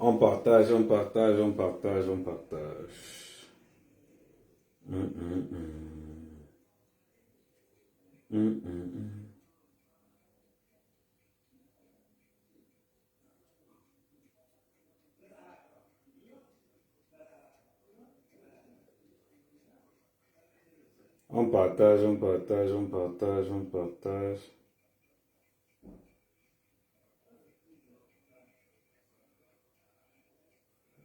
On partage, on partage, on partage, on partage. Hum, hum, hum. Hum, hum, hum. On partage, on partage, on partage, on partage.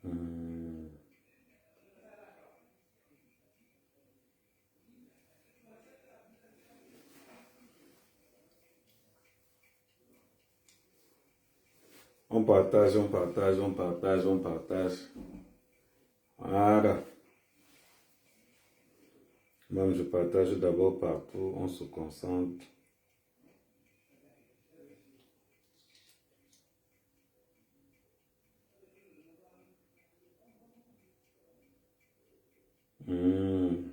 Hum. On partage, on partage, on partage, on partage. Voilà. Même je partage d'abord partout, on se concentre. Hum.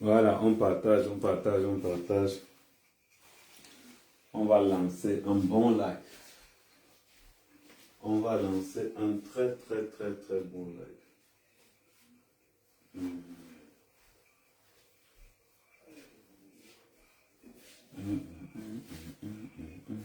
Voilà, on partage, on partage, on partage. On va lancer un bon live. On va lancer un très, très, très, très bon live. Hum. Hum, hum, hum, hum, hum.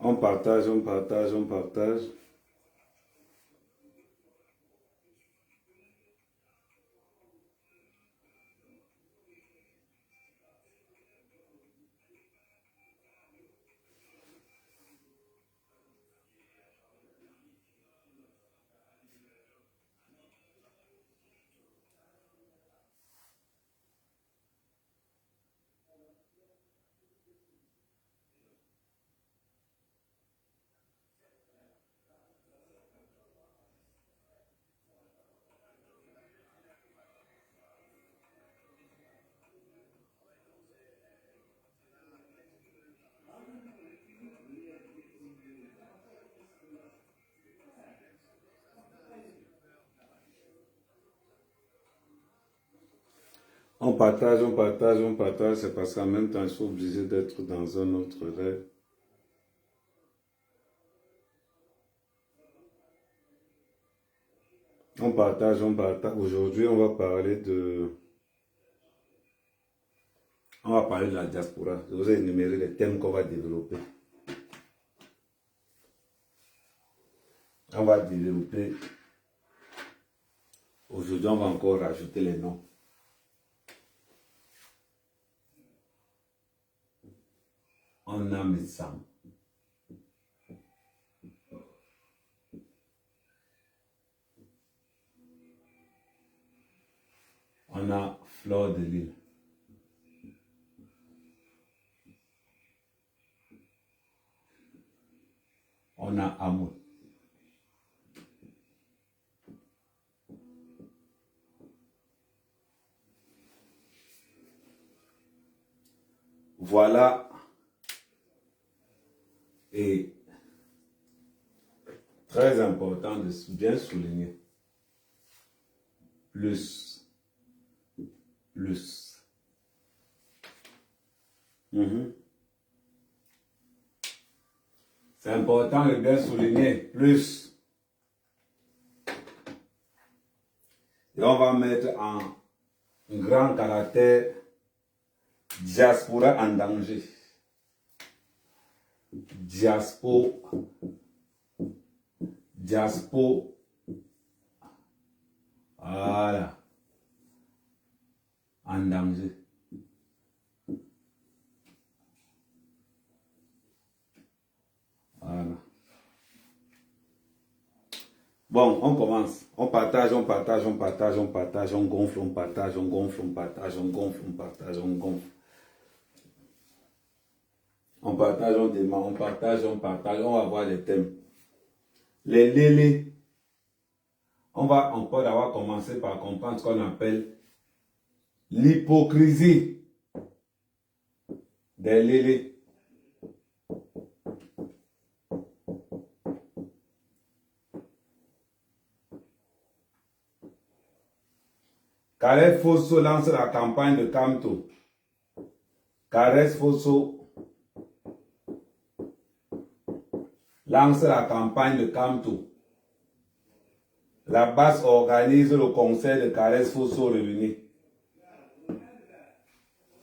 On partage, on partage, on partage. On partage, on partage, on partage. C'est parce qu'en même temps, je suis obligé d'être dans un autre rêve. On partage, on partage. Aujourd'hui, on va parler de... On va parler de la diaspora. Je vous ai énuméré les thèmes qu'on va développer. On va développer. Aujourd'hui, on va encore rajouter les noms. On a Mitsam. On a Fleur de Lille. On a Amour. Voilà. Et très important de bien souligner. Plus. Plus. C'est important de bien souligner. Plus. Et on va mettre en grand caractère diaspora en danger. Diaspora. Voilà. En danger. Voilà. Bon, on commence. On partage, on partage, on partage, on partage, on gonfle, on partage, on gonfle, on partage, on gonfle, on partage, on gonfle. On partage, on démarre, on partage, on partage, on va voir les thèmes. Les lélés. On va encore d'abord commencer par comprendre ce qu'on appelle l'hypocrisie des lélés. Karès Fosso lance la campagne de Kamto. Karès Fosso lance la campagne de Kamto. La base organise le conseil de Karès Fosso réuni.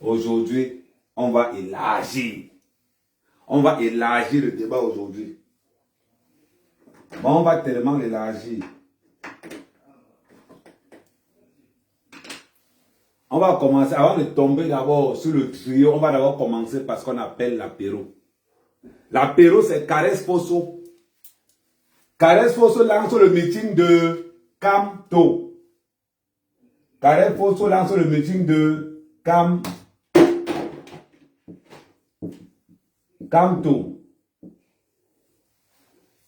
Aujourd'hui, on va élargir. On va élargir le débat aujourd'hui. Bon, on va tellement l'élargir. On va commencer, avant de tomber d'abord sur le trio, on va d'abord commencer par ce qu'on appelle l'apéro. L'apéro, c'est Karès Fosso. Karès Fosso lance le meeting de Kamto. Karès Fosso lance le meeting de Kamto.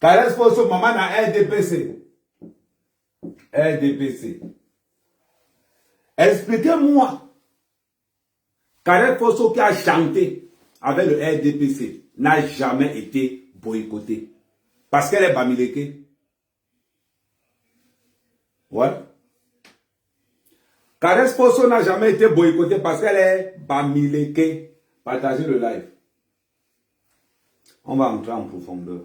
Karès Fosso, maman a RDPC. RDPC. Expliquez-moi. Karès Fosso qui a chanté avec le RDPC n'a jamais été boycotté. Parce qu'elle est Bamileke. Ouais. Karès Fosso n'a jamais été boycotté parce qu'elle est Bamileke. Partagez le live. On va entrer en profondeur.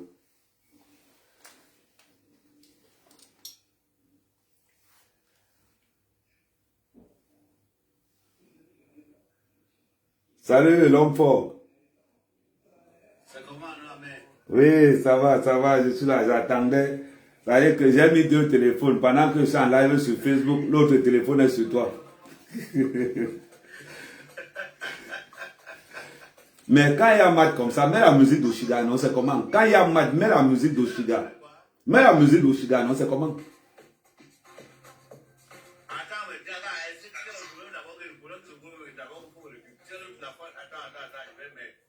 Salut l'homme fort. Ça commence là, mais... Oui, ça va, je suis là, j'attendais. Ça veut dire que j'ai mis 2 téléphones. Pendant que je suis en live sur Facebook, l'autre téléphone est sur toi. Mais quand il y a match comme ça, mets la musique d'Oshiga, non, c'est comment? Quand il y a match, mets la musique d'Oshiga. Mets la musique d'Oshiga, non, c'est comment? Attends, mais là, est-ce que tu veux d'abord que le boulot se bouge d'abord pour le but? Attends, je vais mettre.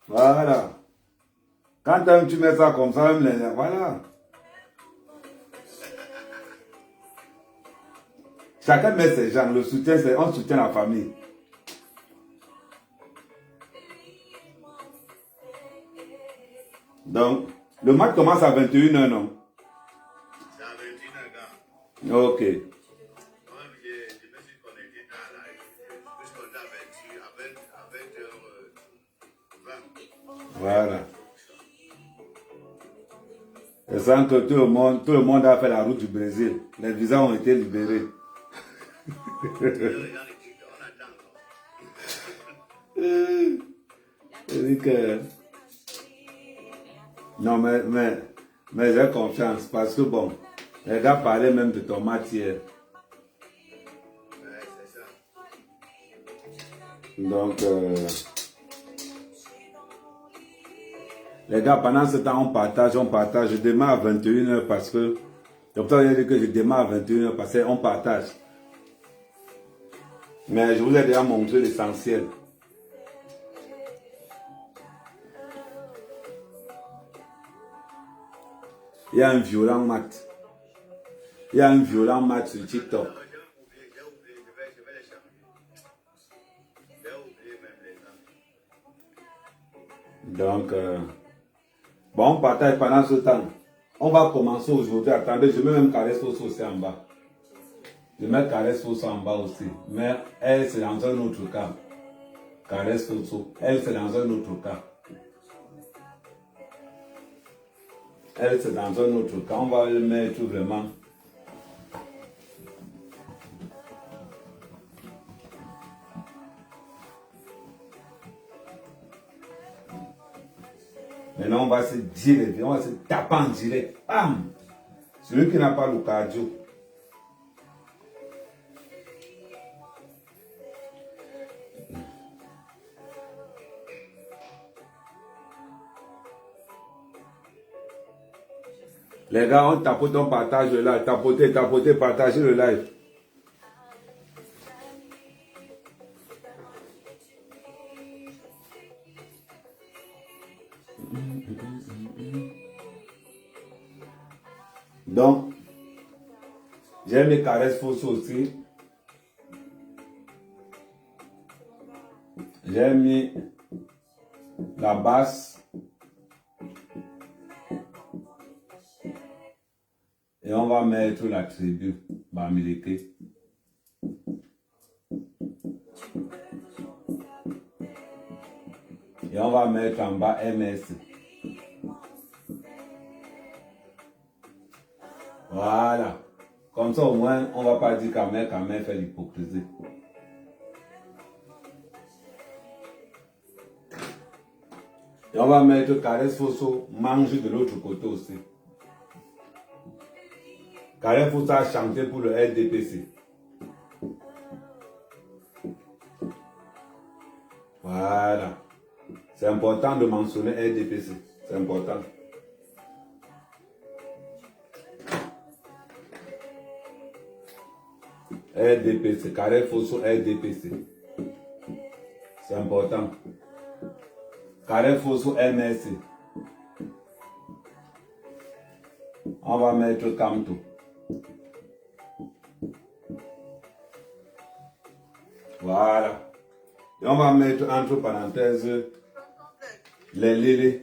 Voilà. Quand tu mets ça comme ça, même les... Voilà. Chacun met ses gens. Le soutien, c'est on soutient la famille. Donc, le match commence à 21h, non? C'est à 21h, gars. Ok. Moi, je me suis connecté à la live. Je me suis connecté à 20h20. Voilà. Je sens que tout le monde a fait la route du Brésil. Les visas ont été libérés. Je dis que... Non, mais j'ai confiance parce que bon, les gars parlaient même de ton matière. Ouais, c'est ça. Donc, les gars, pendant ce temps, on partage. Je démarre à 21h parce que... C'est pour ça que j'ai dit que je démarre à 21h parce qu'on partage. Mais je vous ai déjà montré l'essentiel. Il y a un violent match. Il y a un violent match sur TikTok. bon, on partage pendant ce temps. On va commencer aujourd'hui. Attendez, je mets même Caresse Fosso aussi en bas. Je mets Caresse Fosso en bas aussi. Mais elle, c'est dans un autre cas. Caresse Fosso. Elle, c'est dans un autre cas. Elle, c'est dans un autre cas. On va le mettre vraiment. Maintenant, on va se dire, on va se taper en direct. Bam! Celui qui n'a pas le cardio. Les gars, on tapote, on partage le live. Tapotez, tapotez, partagez le live. Donc, j'ai mes caresses fausses aussi. J'ai mis la basse. Et on va mettre la tribu Bamileke. Et on va mettre en bas MS. Voilà. Comme ça au moins, on ne va pas dire qu'à mère fait l'hypocrisie. Et on va mettre Caresse Fosso mange de l'autre côté aussi. Caresse Fosso a chanté pour le RDPC. Voilà. C'est important de mentionner RDPC. C'est important. RDPC, Caresse Fosso RDPC. C'est important. Caresse Fosso MSC. On va mettre Camto. Voilà. Et on va mettre entre parenthèses les lélés.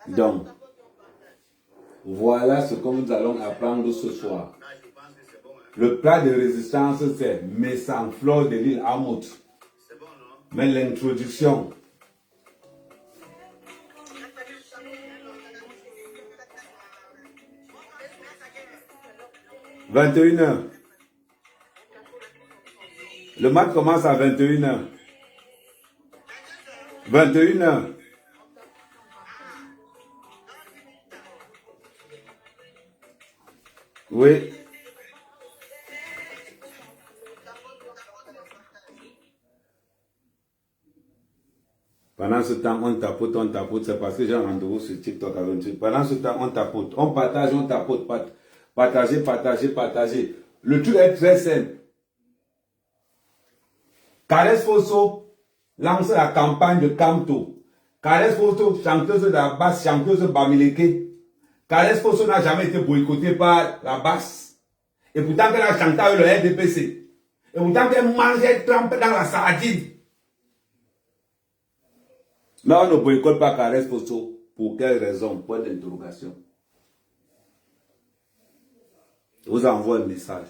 Donc, voilà ce que nous allons apprendre ce soir. Le plat de résistance, c'est Messanflore de l'île Amout. Mais l'introduction. « 21h. Le match commence à 21h. 21h. Oui. Pendant ce temps, on tapote. C'est parce que j'ai un rendez-vous sur TikTok avec lui. Pendant ce temps, on tapote. On partage, on tapote. Partagez. Le truc est très simple. Caresse Fosso lance la campagne de Camto. Caresse Fosso, chanteuse de la basse, chanteuse de Bamileke. Caresse Fosso n'a jamais été boycottée par la basse. Et pourtant qu'elle a chanté avec le RDPC. Et pourtant qu'elle mangeait trempe dans la sardine. Mais on ne boycotte pas Caresse Fosso. Pour quelle raison? Point d'interrogation. Je vous envoie un message.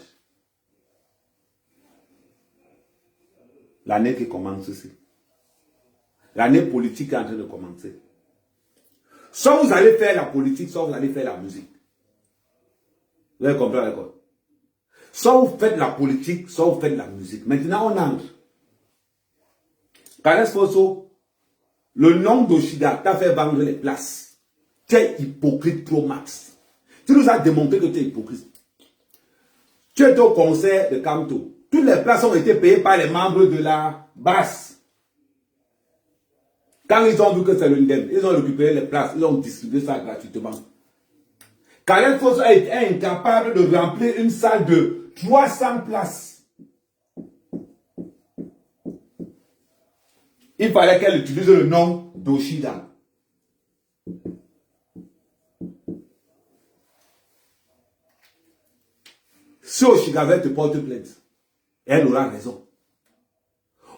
L'année qui commence ici. L'année politique est en train de commencer. Soit vous allez faire la politique, soit vous allez faire la musique. Vous avez compris d'accord? Soit vous faites la politique, soit vous faites la musique. Maintenant, on entre. Caresse Fosso, le nom d'Oshida t'a fait vendre les places. Tu es hypocrite pro max. Tu nous as démontré que tu es hypocrite. Tu es au concert de Camto. Toutes les places ont été payées par les membres de la basse. Quand ils ont vu que c'est l'UNDEM, ils ont récupéré les places, ils ont distribué ça gratuitement. Caresse Fosso a été incapable de remplir une salle de 300 places. il fallait qu'elle utilise le nom d'Oshiga. Si Oshiga veut te porter plainte, elle aura raison.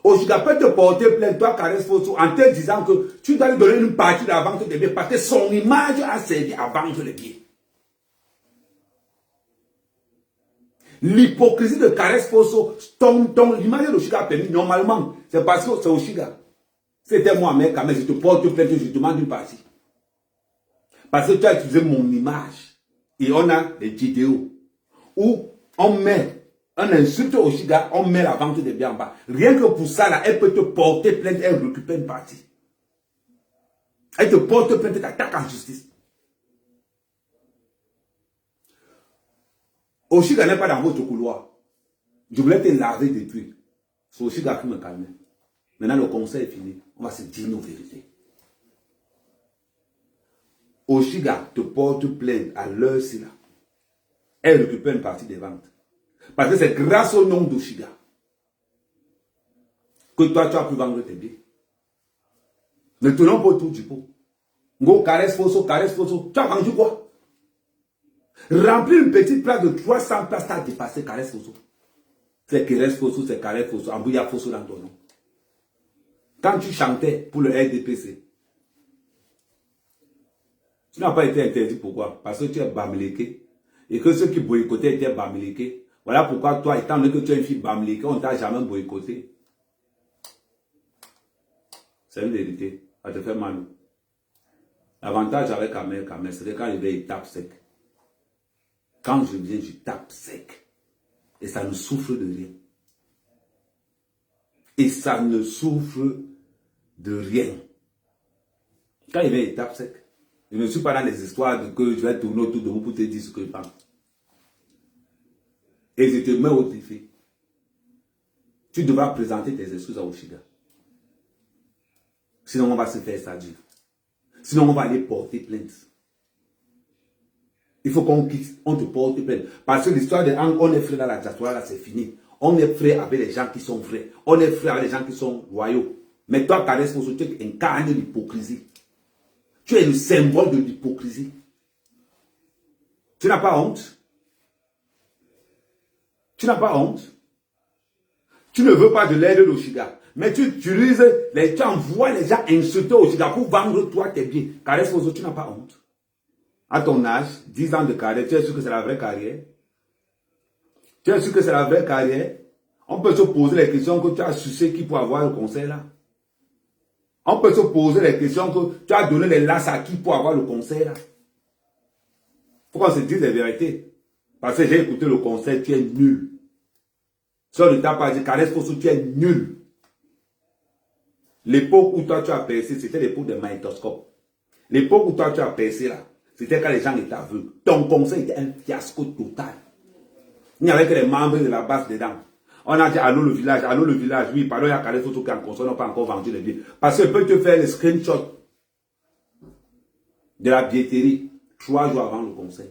Oshiga peut te porter plainte, toi, Caresse Fosso, en te disant que tu dois lui donner une partie de la vente des biens parce que son image a servi à vendre les biens. L'hypocrisie de Caresse Fosso, l'image d'Oshiga a permis, normalement, c'est parce que c'est Oshiga. C'était moi, mec, mais je te porte plainte, je te demande une partie. Parce que tu as utilisé mon image. Et on a des vidéos où on met un insulte au Oshiga, on met la vente des biens en bas. Rien que pour ça, là, elle peut te porter plainte, elle récupère une partie. Elle te porte plainte, elle t'attaque en justice. Oshiga n'est pas dans votre couloir. Je voulais te laver depuis. C'est Oshiga qui me calmait. Maintenant, le conseil est fini. On va se dire nos vérités. Oshiga te porte plainte à l'heure-ci là. Elle récupère une partie des ventes. Parce que c'est grâce au nom d'Oshiga que toi, tu as pu vendre tes biens. Ne tenons pas autour du pot. Go, Caresse Fosso, tu as vendu quoi? Remplir une petite place de 300 places, tu as dépassé Caresse Fosso. C'est Caresse Fosso, c'est Caresse Fosso, Ambouya Fosso dans ton nom. Quand tu chantais pour le RDPC, tu n'as pas été interdit. Pourquoi? Parce que tu es bamléqué. Et que ceux qui boycottaient étaient bamléqués. Voilà pourquoi toi, étant donné que tu es une fille bamléquée, on ne t'a jamais boycotté. C'est une vérité. Ça te fait mal. L'avantage avec Kamel, c'est que quand il vient, il tape sec. Quand je viens, je tape sec. Et ça ne souffre de rien. Et ça ne souffre de rien. Quand il vient, il tape sec. Je ne suis pas dans les histoires de que je vais tourner autour de vous pour te dire ce que je pense. Et je te mets au défi. Tu devras présenter tes excuses à Oshiga. Sinon, on va se faire ça dur. Sinon, on va aller porter plainte. Il faut qu'on quitte, on te porte plainte. Parce que l'histoire de on est frère dans la diaspora, là, c'est fini. On est frère avec les gens qui sont vrais. On est frère avec les gens qui sont loyaux. Mais toi, Caresse Fosso, tu incarnes l'hypocrisie. Tu es le symbole de l'hypocrisie. Tu n'as pas honte? Tu n'as pas honte? Tu ne veux pas de l'aide d'Oshiga. Mais tu utilises, tu envoies les gens insulter Oshiga pour vendre toi tes biens. Caresse Fosso, tu n'as pas honte? À ton âge, 10 ans de carrière, tu es sûr que c'est la vraie carrière? Tu es sûr que c'est la vraie carrière? On peut se poser les questions que tu as sucé qui pour avoir le conseil là. On peut se poser les questions que tu as donné les lasses à qui pour avoir le conseil là. Il faut qu'on se dise les vérités. Parce que j'ai écouté le conseil, tu es nul. Ça ne t'a pas dit, Caresse Fosso, tu es nul. L'époque où toi tu as percé, c'était l'époque des magnétoscopes. L'époque où toi tu as percé là, c'était quand les gens étaient aveugles. Ton conseil était un fiasco total. Il n'y avait que les membres de la base dedans. On a dit allô le village, oui, pardon, il y a Caresse Fosso qui en console, n'a pas encore vendu les biens. Parce que peut te faire les screenshots de la billetterie 3 jours avant le conseil.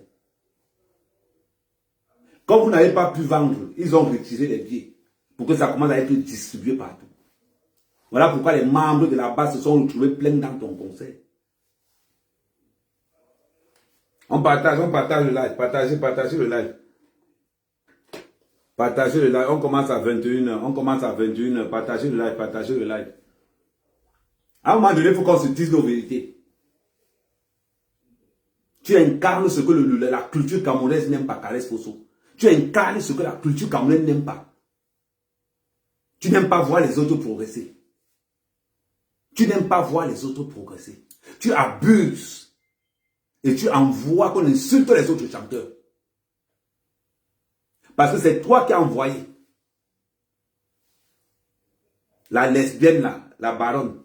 Comme vous n'avez pas pu vendre, ils ont retiré les billets pour que ça commence à être distribué partout. Voilà pourquoi les membres de la base se sont retrouvés pleins dans ton conseil. On partage le live, partagez le live. Partagez le live, on commence à 21h, partagez le live. À un moment donné, il faut qu'on se dise nos vérités. Tu incarnes ce que la culture camerounaise n'aime pas, Caresse Fosso. Tu incarnes ce que la culture camerounaise n'aime pas. Tu n'aimes pas voir les autres progresser. Tu n'aimes pas voir les autres progresser. Tu abuses. Et tu envoies qu'on insulte les autres chanteurs. Parce que c'est toi qui as envoyé la lesbienne là, la baronne.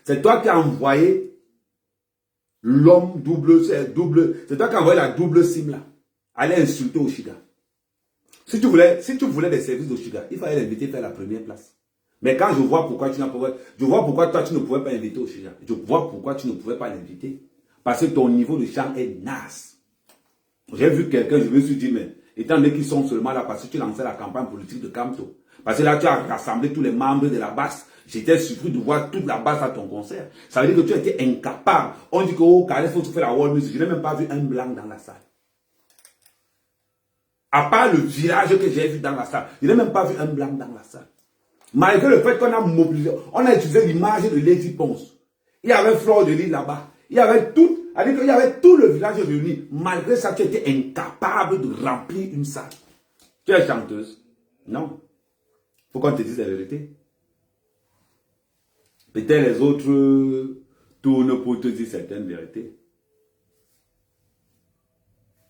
C'est toi qui as envoyé l'homme c'est toi qui as envoyé la double sim là. Aller insulter Oshiga. Si tu voulais des services d'Oshiga, il fallait l'inviter à faire la première place. Mais quand je vois pourquoi tu n'as pas, je vois pourquoi toi tu ne pouvais pas inviter Oshiga. Je vois pourquoi tu ne pouvais pas l'inviter. Parce que ton niveau de chant est naze. J'ai vu quelqu'un, je me suis dit, mais étant donné qu'ils sont seulement là parce que tu lançais la campagne politique de Kamto. Parce que là, tu as rassemblé tous les membres de la base. J'étais surpris de voir toute la base à ton concert. Ça veut dire que tu étais incapable. On dit que oh, Caresse Fosso fait la world music. Je n'ai même pas vu un blanc dans la salle. À part le virage que j'ai vu dans la salle, je n'ai même pas vu un blanc dans la salle. Malgré le fait qu'on a mobilisé, on a utilisé l'image de Lady Ponce. Il y avait Flore de Lille là-bas. Il y avait tout, il y avait tout le village réuni. Malgré ça, tu étais incapable de remplir une salle. Tu es chanteuse? Non. Il faut qu'on te dise la vérité. Peut-être les autres tournent pour te dire certaines vérités.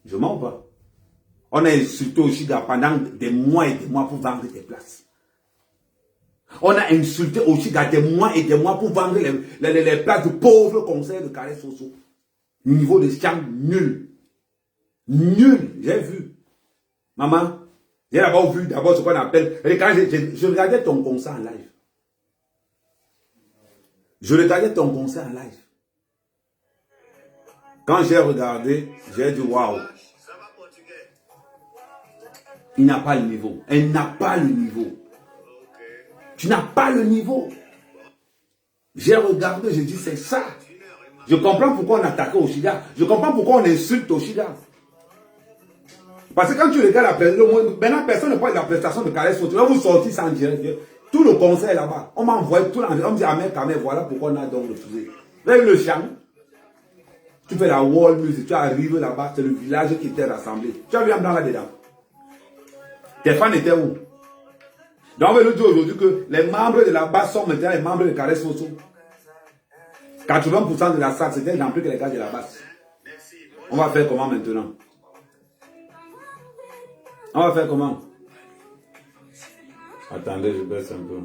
Je mens pas. On a insulté Oshiga pendant des mois et des mois pour vendre des places. On a insulté Oshiga des mois et des mois pour vendre les places de pauvres concerts de Caresse Fosso. Niveau de chant nul. Nul, j'ai vu. Maman, j'ai d'abord vu ce qu'on appelle. Quand je regardais ton concert en live. Je regardais ton concert en live. Quand j'ai regardé, j'ai dit waouh. Il n'a pas le niveau. Elle n'a pas le niveau. Tu n'as pas le niveau. J'ai regardé, j'ai dit c'est ça. Je comprends pourquoi on attaque Oshiga. Je comprends pourquoi on insulte Oshiga. Parce que quand tu regardes la prestation, maintenant personne ne parle de la prestation de Caresse Fosso. Tu vas vous sortir sans direct. Tout le concert là-bas. On m'a envoyé tout l'envers. On me dit Ahmed Kamel, voilà pourquoi on a donc refusé. Vous avez vu le chant? Tu fais la world music, tu arrives là-bas, c'est le village qui t'est rassemblé. Tu as vu un blanc là-dedans? Tes fans étaient où? Donc on veut nous dire aujourd'hui que les membres de la base sont maintenant les membres de Caresse Fosso. 80% de la salle, c'était rempli que les gars de la base. On va faire comment maintenant? On va faire comment? Attendez, je baisse un peu.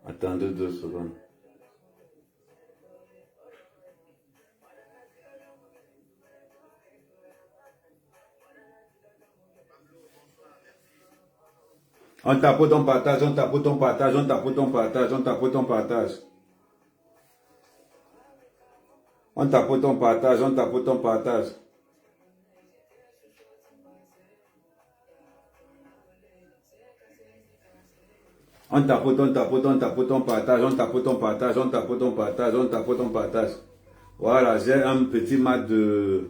Attendez 2 secondes. On tape ton partage, on tape ton partage, on tape ton partage, on tape ton partage. On tape ton partage, on tape ton partage. On tapote, on tapote, on tapote, on partage, on tapote, on partage, on tapote, on partage, on tapote, on partage. Voilà, j'ai un petit mat de...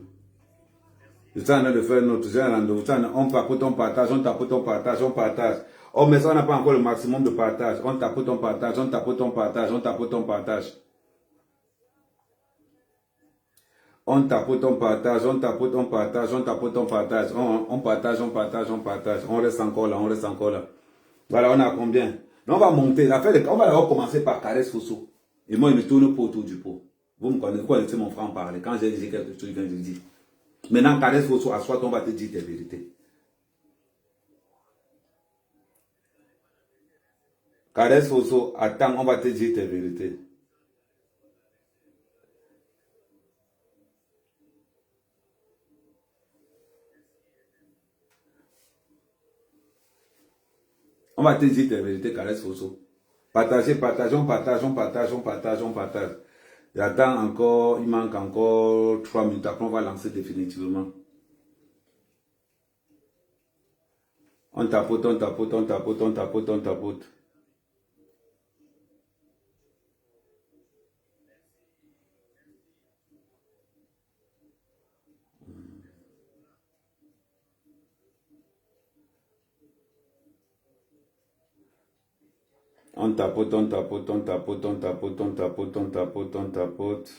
Je suis en train de faire notre, j'ai un rendez-vous. On tapote, on partage, on tapote, on partage, on partage. Oh, mais ça, on n'a pas encore le maximum de partage. On tapote, on partage, on tapote, on partage, on tapote, on partage. On tapote, on partage, on tapote, on partage, on tapote, on partage. On partage, on partage, on partage. On reste encore là, on reste encore là. Voilà, on a combien? On va monter. On va d'abord commencer par Caresse Fosso. Et moi, il me tourne pas autour du pot. Vous me connaissez mon frère en parler. Quand j'ai dit quelque chose, je dis. Maintenant, Caresse Fosso, à soi, on va te dire tes vérités. Caresse Fosso, attends, on va te dire tes vérités. On va te dire tes vérités, Caresse Fosso. Partagez, partageons, partageons, partageons, partageons, partage. J'attends encore, il manque encore 3 minutes. Après, on va lancer définitivement. On tapote, on tapote, on tapote, on tapote, on tapote. On tapote, on tapote, on tapote, on tapote, on tapote, on tapote, on tapote.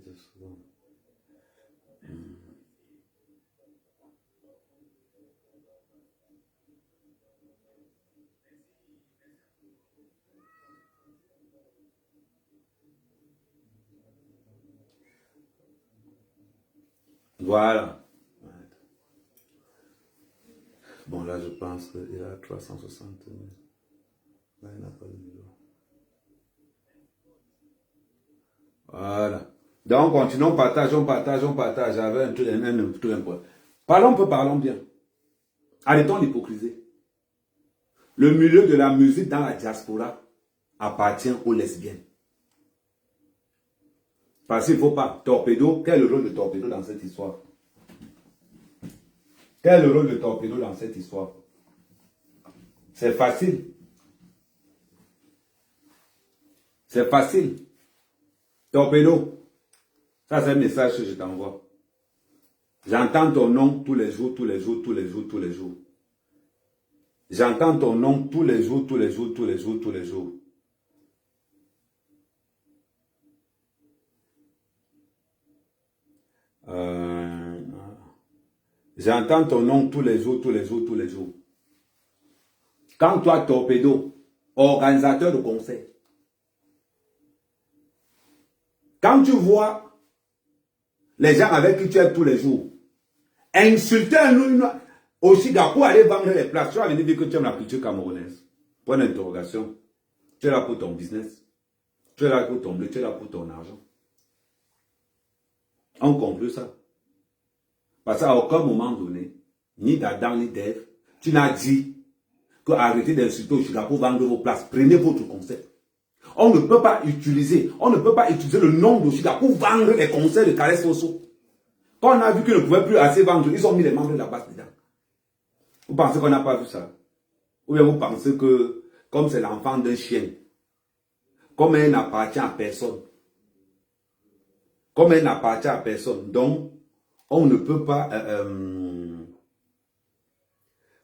dire souvent. Voilà. Bon, là, je pense qu'il a 360 000. Là, il n'a pas de million. Voilà. Donc, continuons, partageons. J'avais un truc, un point. Parlons bien. Arrêtons l'hypocrisie. Le milieu de la musique dans la diaspora appartient aux lesbiennes. Parce qu'il ne faut pas. Torpedo, quel est le rôle de Torpedo dans cette histoire? Quel est le rôle de Torpedo dans cette histoire? C'est facile. C'est facile. Torpedo, ça c'est un message que je t'envoie. J'entends ton nom tous les jours. J'entends ton nom tous les jours. J'entends ton nom tous les jours. Quand toi, Torpedo, organisateur de concert, quand tu vois les gens avec qui tu es tous les jours, insulter un Oshiga pour aller vendre les places, tu vas venir dire que tu aimes la culture camerounaise. Point d'interrogation. Tu es là pour ton business. Tu es là pour ton blé, tu es là pour ton argent. On conclut ça. Parce qu'à aucun moment donné, ni d'Adam ni d'Ève, tu n'as dit que arrêtez d'insulter Oshiga pour vendre vos places. Prenez votre concept. On ne peut pas utiliser le nom d'Oshiga pour vendre les concerts de Caresse Fosso. Quand on a vu qu'ils ne pouvaient plus assez vendre, ils ont mis les membres de la base dedans. Vous pensez qu'on n'a pas vu ça? Ou bien vous pensez que, comme c'est l'enfant d'un chien, comme elle n'appartient à personne, donc on ne peut pas,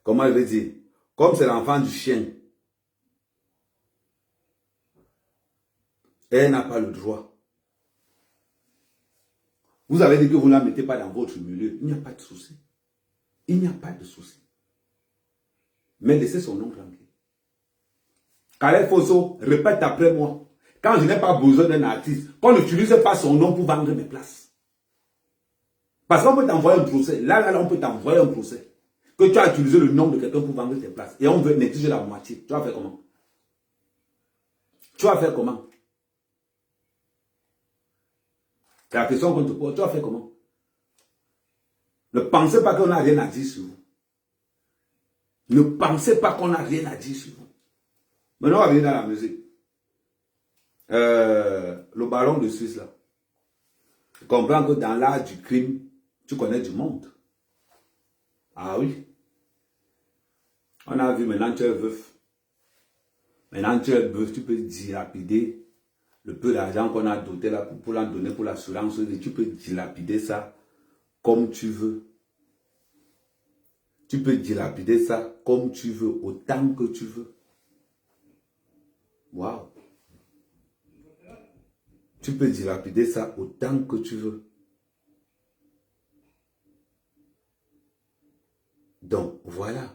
comment je vais dire, comme c'est l'enfant du chien, elle n'a pas le droit. Vous avez dit que vous ne la mettez pas dans votre milieu, il n'y a pas de souci. Il n'y a pas de souci. Mais laissez son nom tranquille. Caresse Fosso, répète après moi. Quand je n'ai pas besoin d'un artiste, qu'on n'utilise pas son nom pour vendre mes places. Parce qu'on peut t'envoyer un procès. Là, on peut t'envoyer un procès. Que tu as utilisé le nom de quelqu'un pour vendre tes places. Et on veut négliger la moitié. Tu vas faire comment? C'est la question qu'on te pose. Tu vas faire comment? Ne pensez pas qu'on n'a rien à dire sur vous. Ne pensez pas qu'on n'a rien à dire sur vous. Maintenant, on va venir dans la musique. Le baron de Suisse, là. Je comprends que dans l'art du crime, tu connais du monde. Ah oui. On a vu maintenant tu es veuf. Maintenant tu es veuf, tu peux dilapider le peu d'argent qu'on a doté là pour l'en donner pour l'assurance. Tu peux dilapider ça comme tu veux. Tu peux dilapider ça comme tu veux, autant que tu veux. Waouh. Tu peux dilapider ça autant que tu veux. Donc, voilà.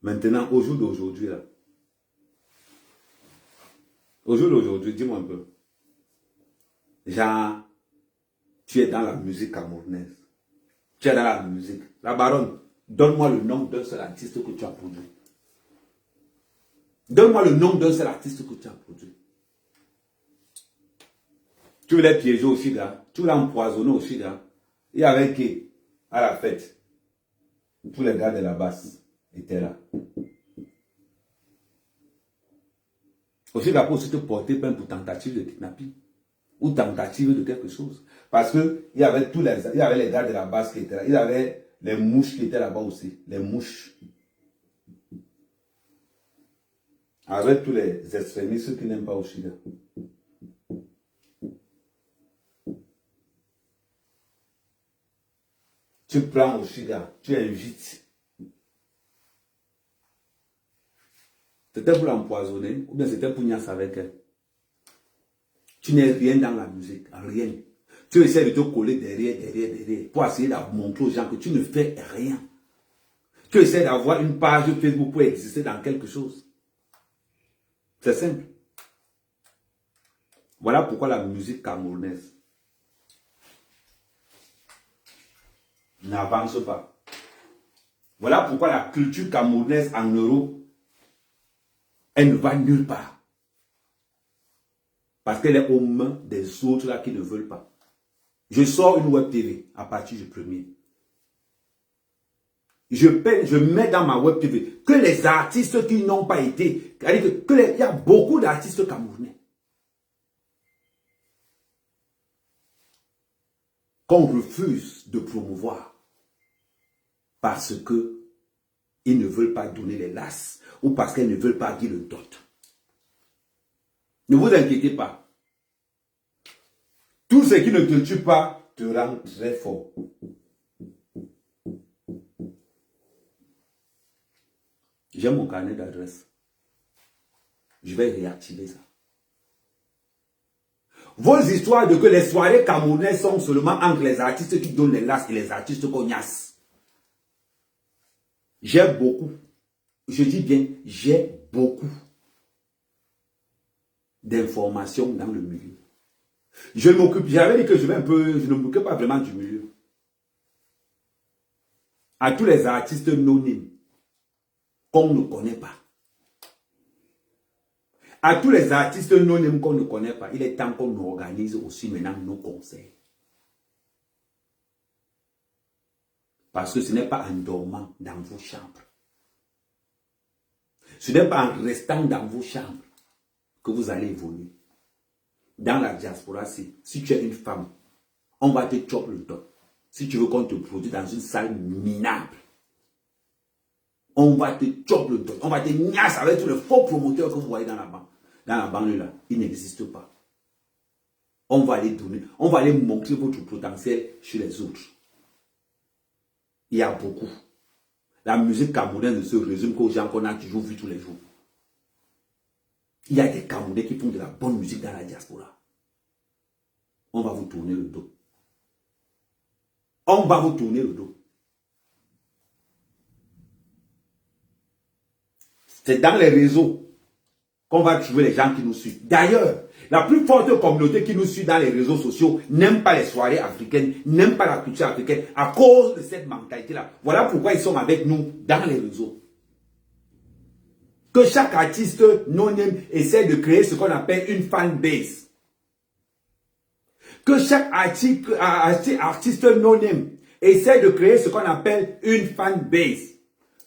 Maintenant, au jour d'aujourd'hui, là. Au jour d'aujourd'hui, dis-moi un peu. Genre, tu es dans la musique camerounaise. Tu es dans la musique. La baronne, donne-moi le nom d'un seul artiste que tu as produit. Donne-moi le nom d'un seul artiste que tu as produit. Tu voulais piéger au Chiga. Tu voulais empoisonner au Chiga. Il y avait qui à la fête? Tous les gars de la basse étaient là. Au Chiga pour aussi te porter plainte pour tentative de kidnapping. Ou tentative de quelque chose. Parce que il y avait les gars de la basse qui étaient là. Il y avait les mouches qui étaient là-bas aussi. Les mouches. Avec tous les extrémistes qui n'aiment pas Oshiga. Tu prends Oshiga, tu invites. C'était pour l'empoisonner ou bien c'était pour niasse avec elle. Tu n'es rien dans la musique, rien. Tu essaies de te coller derrière, pour essayer de montrer aux gens que tu ne fais rien. Tu essaies d'avoir une page Facebook pour exister dans quelque chose. C'est simple. Voilà pourquoi la musique camerounaise n'avance pas. Voilà pourquoi la culture camerounaise en Europe, elle ne va nulle part. Parce qu'elle est aux mains des autres là qui ne veulent pas. Je sors une web TV à partir du 1er. Je mets dans ma web TV que les artistes qui n'ont pas été, il y a beaucoup d'artistes camerounais qu'on refuse de promouvoir parce que ils ne veulent pas donner les lasses ou parce qu'ils ne veulent pas dire le dot. Ne vous inquiétez pas. Tout ce qui ne te tue pas te rend très fort. J'ai mon carnet d'adresse. Je vais réactiver ça. Vos histoires de que les soirées camerounaises sont seulement entre les artistes qui donnent les lasses et les artistes cognassent. J'ai beaucoup. Je dis bien, j'ai beaucoup d'informations dans le milieu. Je m'occupe, j'avais dit que je ne m'occupe pas vraiment du milieu. À tous les artistes anonymes qu'on ne connaît pas. À tous les artistes anonymes qu'on ne connaît pas, il est temps qu'on organise aussi maintenant nos concerts. Parce que ce n'est pas en dormant dans vos chambres. Ce n'est pas en restant dans vos chambres que vous allez évoluer. Dans la diaspora, si tu es une femme, on va te choper le top. Si tu veux qu'on te produise dans une salle minable, on va te choper le top. On va te niasse avec tous les faux promoteurs que vous voyez dans la banlieue là. Ils n'existent pas. On va les donner, on va les montrer votre potentiel chez les autres. Il y a beaucoup. La musique camerounaise ne se résume qu'aux gens qu'on a toujours vus tous les jours. Il y a des Camerounais qui font de la bonne musique dans la diaspora. On va vous tourner le dos. On va vous tourner le dos. C'est dans les réseaux qu'on va trouver les gens qui nous suivent. D'ailleurs, la plus forte communauté qui nous suit dans les réseaux sociaux n'aime pas les soirées africaines, n'aime pas la culture africaine à cause de cette mentalité-là. Voilà pourquoi ils sont avec nous dans les réseaux. Que chaque artiste non-name essaie de créer ce qu'on appelle une fan base. Que chaque artiste non-name essaie de créer ce qu'on appelle une fan base.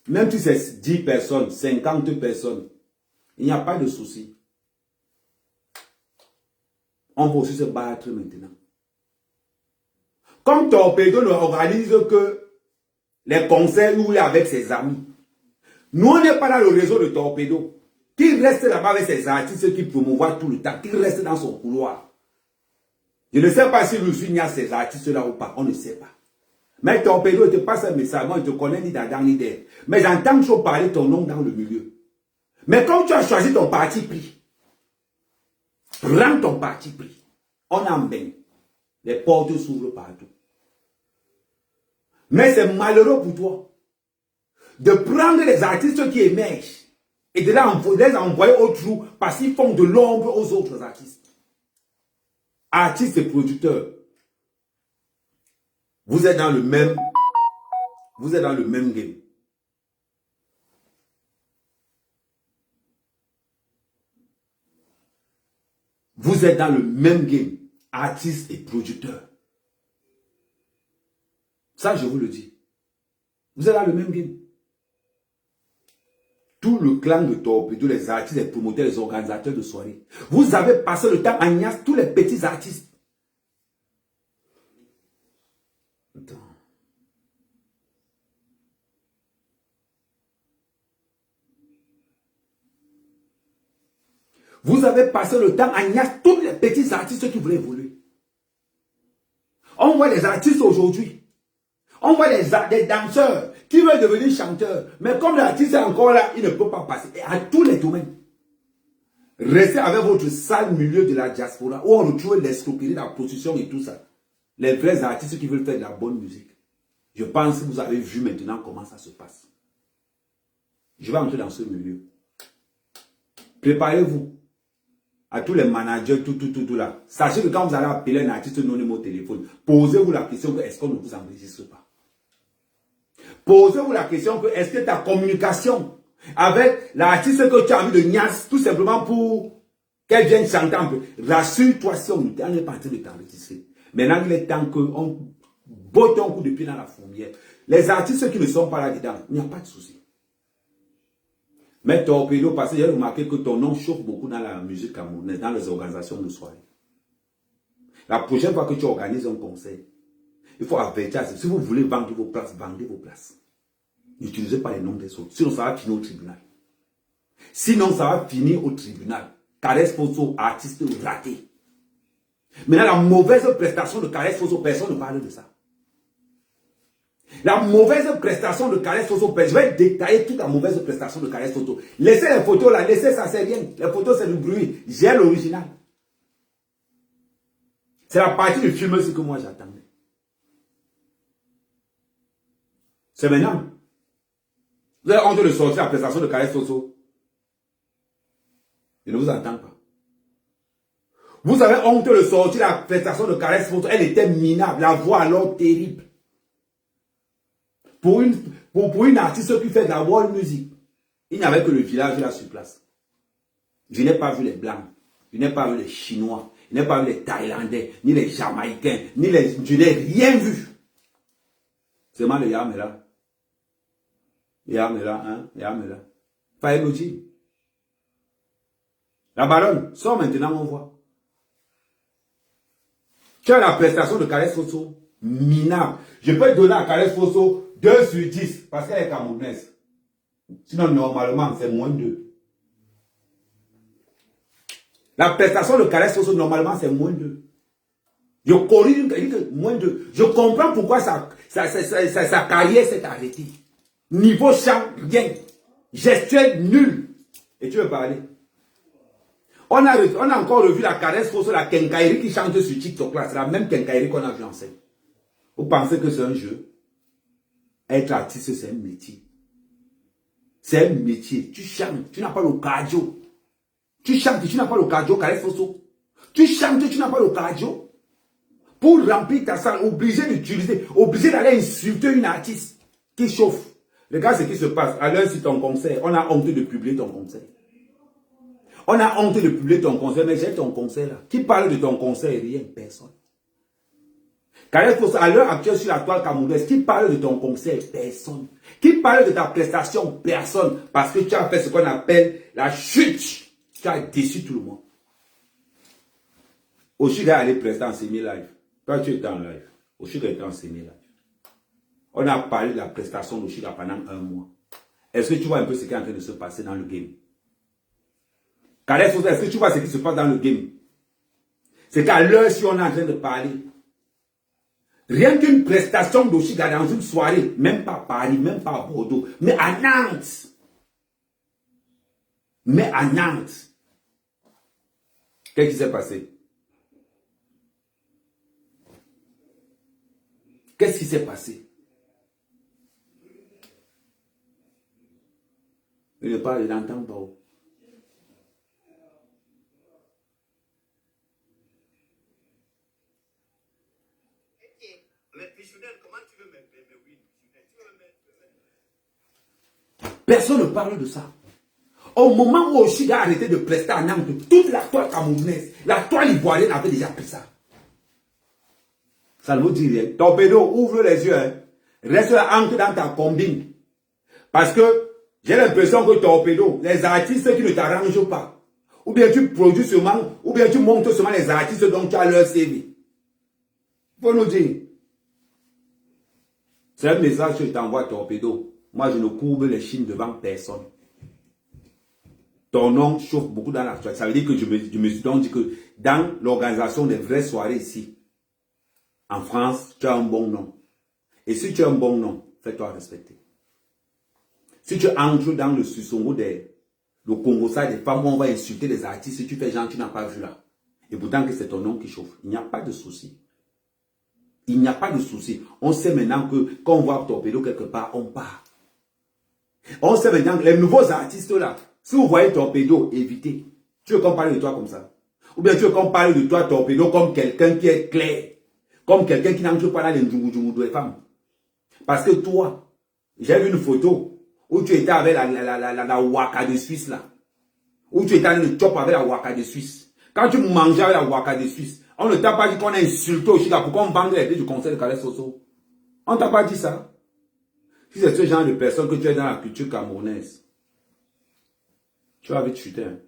Même si c'est 10 personnes, 50 personnes, il n'y a pas de souci. On va aussi se battre maintenant. Comme Torpedo ne organise que les concerts où il est avec ses amis. Nous, on n'est pas dans le réseau de Torpedo. Qui reste là-bas avec ses artistes qui promouvoient tout le temps. Qui reste dans son couloir. Je ne sais pas si Lucien a ces artistes-là ou pas. On ne sait pas. Mais Torpedo, il te passe un message. Moi, je te connais ni d'Adam ni d'Ève. Mais j'entends toujours parler ton nom dans le milieu. Mais comme tu as choisi ton parti pris, prends ton parti pris. On en baigne. Les portes s'ouvrent partout. Mais c'est malheureux pour toi de prendre les artistes qui émergent et de les envoyer au trou parce qu'ils font de l'ombre aux autres artistes. Artistes et producteurs, vous êtes dans le même game. Vous êtes dans le même game, artistes et producteurs. Ça, je vous le dis. Vous êtes dans le même game. Tout le clan de Torpedo, les artistes, les promoteurs, les organisateurs de soirées. Vous avez passé le temps à niasse tous les petits artistes. Attends. Vous avez passé le temps à niasse tous les petits artistes qui voulaient évoluer. On voit les artistes aujourd'hui. On voit des danseurs qui veulent devenir chanteurs. Mais comme l'artiste est encore là, il ne peut pas passer. Et à tous les domaines. Restez avec votre sale milieu de la diaspora où on retrouve l'escroquerie, la prostitution et tout ça. Les vrais artistes qui veulent faire de la bonne musique. Je pense que vous avez vu maintenant comment ça se passe. Je vais entrer dans ce milieu. Préparez-vous. À tous les managers, tout là. Sachez que quand vous allez appeler un artiste anonyme au téléphone, posez-vous la question que est-ce qu'on ne vous enregistre pas? Posez-vous la question que est-ce que ta communication avec l'artiste que tu as envie de niasse, tout simplement pour qu'elle vienne chanter un peu. Rassure-toi si on n'est pas en train de t'enregistrer. Maintenant, il est temps qu'on botte un coup de pied dans la fourmière. Les artistes qui ne sont pas là-dedans, il n'y a pas de souci. Mais Torpedo, parce que j'ai remarqué que ton nom chauffe beaucoup dans la musique camerounaise, dans les organisations de soirée. La prochaine fois que tu organises un concert, il faut avertir. Si vous voulez vendre vos places, vendez vos places. N'utilisez pas les noms des autres. Sinon, ça va finir au tribunal. Sinon, ça va finir au tribunal. Caresse Fosso, artiste raté. Maintenant, la mauvaise prestation de Caresse Fosso, personne ne parle de ça. La mauvaise prestation de Caresse Fosso, je vais détailler toute la mauvaise prestation de Caresse Fosso. Laissez les photos là, laissez ça, c'est rien. Les photos, c'est du bruit. J'ai l'original. C'est la partie du film ce que moi j'attendais. C'est maintenant. Vous avez honte de sortir la prestation de Caresse Fosso. Je ne vous entends pas. Vous avez honte de sortir la prestation de Caresse Fosso. Elle était minable. La voix alors terrible. Pour une artiste qui fait de la world music, il n'y avait que le village là sur place. Je n'ai pas vu les Blancs. Je n'ai pas vu les Chinois. Je n'ai pas vu les Thaïlandais, ni les Jamaïcains, ni les... Je n'ai rien vu. Seulement le Yamela. Yamela, hein? Yamela. Faïloji. La baronne, sort maintenant, on voit. Tu as la prestation de Caresse Fosso, minable. Je peux donner à Caresse Fosso 2 sur 10 parce qu'elle est camerounaise. Sinon, normalement, c'est moins 2. La prestation de Caresse Fosso, normalement, c'est moins 2. Je corrige moins 2. Je comprends pourquoi sa carrière s'est arrêtée. Niveau chant, rien. Gestuelle, nul. Et tu veux parler? On a encore revu la Caresse Fosso, la Kenkairi qui chante sur TikTok là. C'est la même Kenkairi qu'on a vu en scène. Vous pensez que c'est un jeu? Être artiste, c'est un métier. C'est un métier. Tu chantes, tu n'as pas le cardio. Tu chantes, tu n'as pas le cardio, Caresse Fosso. Tu chantes, tu n'as pas le cardio. Pour remplir ta salle, obligé d'utiliser, obligé d'aller insulter une artiste qui chauffe. Regarde ce qui se passe. À l'heure, si ton concert, on a honte de publier ton concert. On a honte de publier ton concert, mais j'ai ton concert là. Qui parle de ton concert? Rien, personne. Caresse Fosso, à l'heure actuelle sur la toile camerounaise, qui parle de ton concert? Personne. Qui parle de ta prestation? Personne. Parce que tu as fait ce qu'on appelle la chute. Tu as déçu tout le monde. Oshiga allait prester en semi-live. Toi, tu étais en live. Oshiga était en semi-live. On a parlé de la prestation d'Oshiga pendant 1 mois. Est-ce que tu vois un peu ce qui est en train de se passer dans le game? Caresse Fosso, est-ce que tu vois ce qui se passe dans le game? C'est qu'à l'heure, si on est en train de parler, rien qu'une prestation d'Oshiga dans une soirée, même pas à Paris, même pas à Bordeaux, mais à Nantes. Mais à Nantes. Qu'est-ce qui s'est passé? Qu'est-ce qui s'est passé? Il ne parle, il n'entend pas. Personne ne parle de ça. Au moment où Oshiga a arrêté de prester à Nantes, toute la toile camerounaise, la toile ivoirienne avait déjà pris ça. Ça ne vous dit rien. Torpedo, ouvre les yeux. Hein. Reste là, entre dans ta combine. Parce que j'ai l'impression que Torpedo, les artistes qui ne t'arrangent pas, ou bien tu produis seulement, ou bien tu montes seulement les artistes dont tu as leur CV. Faut nous dire. C'est un message que je t'envoie, Torpedo. Moi, je ne courbe les chines devant personne. Ton nom chauffe beaucoup dans l'actualité. Ça veut dire que je me suis donc dit que dans l'organisation des vraies soirées ici, en France, tu as un bon nom. Et si tu as un bon nom, fais-toi respecter. Si tu entres dans le suçongo des Le Congo, ça, des femmes où on va insulter les artistes si tu fais genre, tu n'as pas vu là. Et pourtant que c'est ton nom qui chauffe. Il n'y a pas de souci. Il n'y a pas de souci. On sait maintenant que quand on voit Torpedo quelque part, on part. On sait maintenant que les nouveaux artistes là, si vous voyez Torpedo, évitez. Tu veux qu'on parle de toi comme ça? Ou bien tu veux qu'on parle de toi, Torpedo, comme quelqu'un qui est clair? Comme quelqu'un qui n'entre pas dans les djoumou des femmes? Parce que toi, j'ai vu une photo où tu étais avec la Waka de Suisse là. Où tu étais dans le chop avec la Waka de Suisse. Quand tu mangeais avec la Waka de Suisse, on ne t'a pas dit qu'on a insulté au Chiga pour qu'on vende les pieds du conseil de Caresse Soso. On ne t'a pas dit ça. Si c'est ce genre de personne que tu es dans la culture camerounaise, tu vas vite chuter. Hein.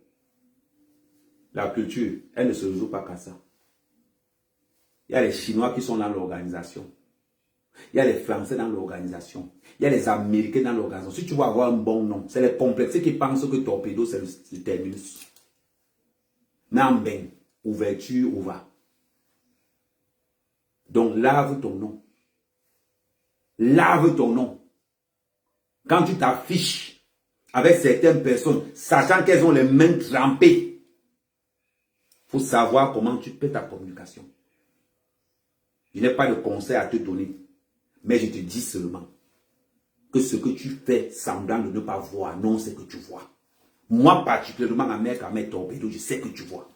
La culture, elle ne se résout pas qu'à ça. Il y a les Chinois qui sont dans l'organisation. Il y a les Français dans l'organisation. Il y a les Américains dans l'organisation. Si tu veux avoir un bon nom, c'est les complexés qui pensent que Torpedo, c'est le terminus. Namben, ouverture, ouvert. Donc, lave ton nom. Lave ton nom. Quand tu t'affiches avec certaines personnes, sachant qu'elles ont les mains trempées, il faut savoir comment tu fais ta communication. Je n'ai pas de conseil à te donner, mais je te dis seulement que ce que tu fais semblant de ne pas voir, non, c'est que tu vois. Moi, particulièrement, ma mère, quand même Torpedo, je sais que tu vois.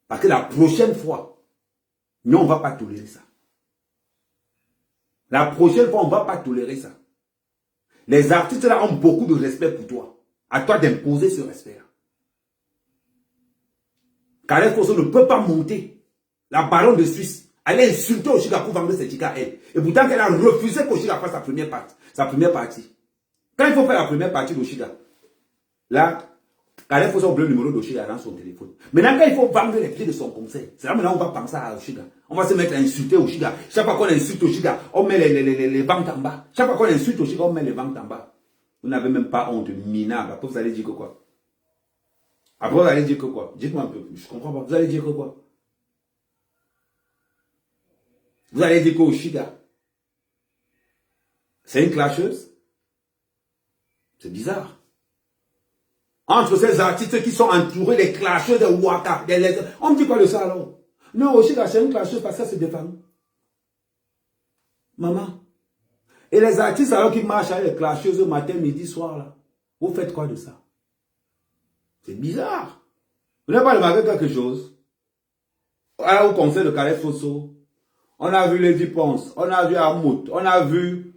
Parce que la prochaine fois, non, on ne va pas tolérer ça. La prochaine fois, on ne va pas tolérer ça. Les artistes là ont beaucoup de respect pour toi. À toi d'imposer ce respect-là. Caresse Fosso ne peut pas monter la ballon de Suisse. Aller insulter Oshiga pour vendre ses tickets à elle. Et pourtant qu'elle a refusé qu'Oshiga fasse sa première partie. Quand il faut faire la première partie d'Oshiga, là, Caresse Fosso a oublié le numéro d'Oshiga dans son téléphone. Maintenant, quand il faut vendre les pieds de son conseil, c'est là maintenant on va penser à Oshiga. On va se mettre à insulter Oshiga. Chaque fois qu'on insulte Oshiga, on met les ventes en bas. Chaque fois qu'on insulte Oshiga, on met les ventes en bas. Vous n'avez même pas honte, minable. Après, vous allez dire que quoi? Après, vous allez dire que quoi? Dites-moi un peu. Je comprends pas. Vous allez dire que quoi? Vous allez dire qu'Oshiga, c'est une clasheuse? C'est bizarre. Entre ces artistes qui sont entourés des clasheurs de Waka, on me dit quoi de ça alors? Non, Oshiga, c'est une clasheuse parce que c'est des femmes. Maman. Et les artistes alors qui marchent avec les clasheuses au matin, midi, soir, là, vous faites quoi de ça? C'est bizarre. Vous n'avez pas remarqué quelque chose? Alors, au conseil de Caresse Fosso, on a vu Lady Ponce, on a vu Amout, on a vu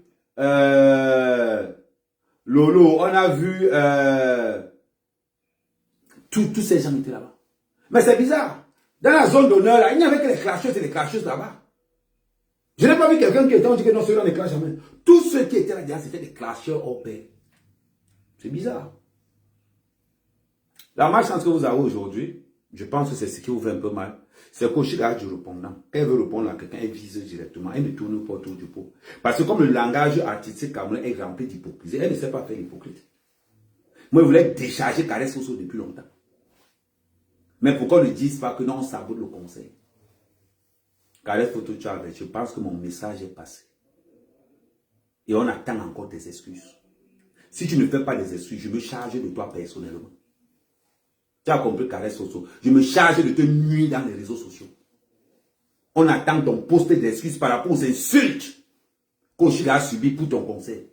Lolo, on a vu tous ces gens qui étaient là-bas. Mais c'est bizarre. Dans la zone d'honneur, là, il n'y avait que les clasheuses et les clasheuses là-bas. Je n'ai pas vu quelqu'un qui était, on dit que non, ceux-là ne clashent jamais. Tous ceux qui étaient là-dedans, c'était des clasheurs au pair. C'est bizarre. La malchance que vous avez aujourd'hui, je pense que c'est ce qui vous fait un peu mal. C'est qu'Oshiga a du répondant. Elle veut répondre à quelqu'un, elle vise directement. Elle ne tourne pas autour du pot. Parce que comme le langage artistique camerounais est rempli d'hypocrisie, elle ne sait pas faire l'hypocrite. Moi, je voulais décharger Caresse Fosso depuis longtemps. Mais pourquoi ne disent pas que non, on sabote le conseil? Caresse Fosso, je pense que mon message est passé. Et on attend encore tes excuses. Si tu ne fais pas des excuses, je me charge de toi personnellement. Tu as compris, Caresse Fosso. Je me charge de te nuire dans les réseaux sociaux. On attend ton poste d'excuses par rapport aux insultes qu'Oshiga a subi pour ton conseil.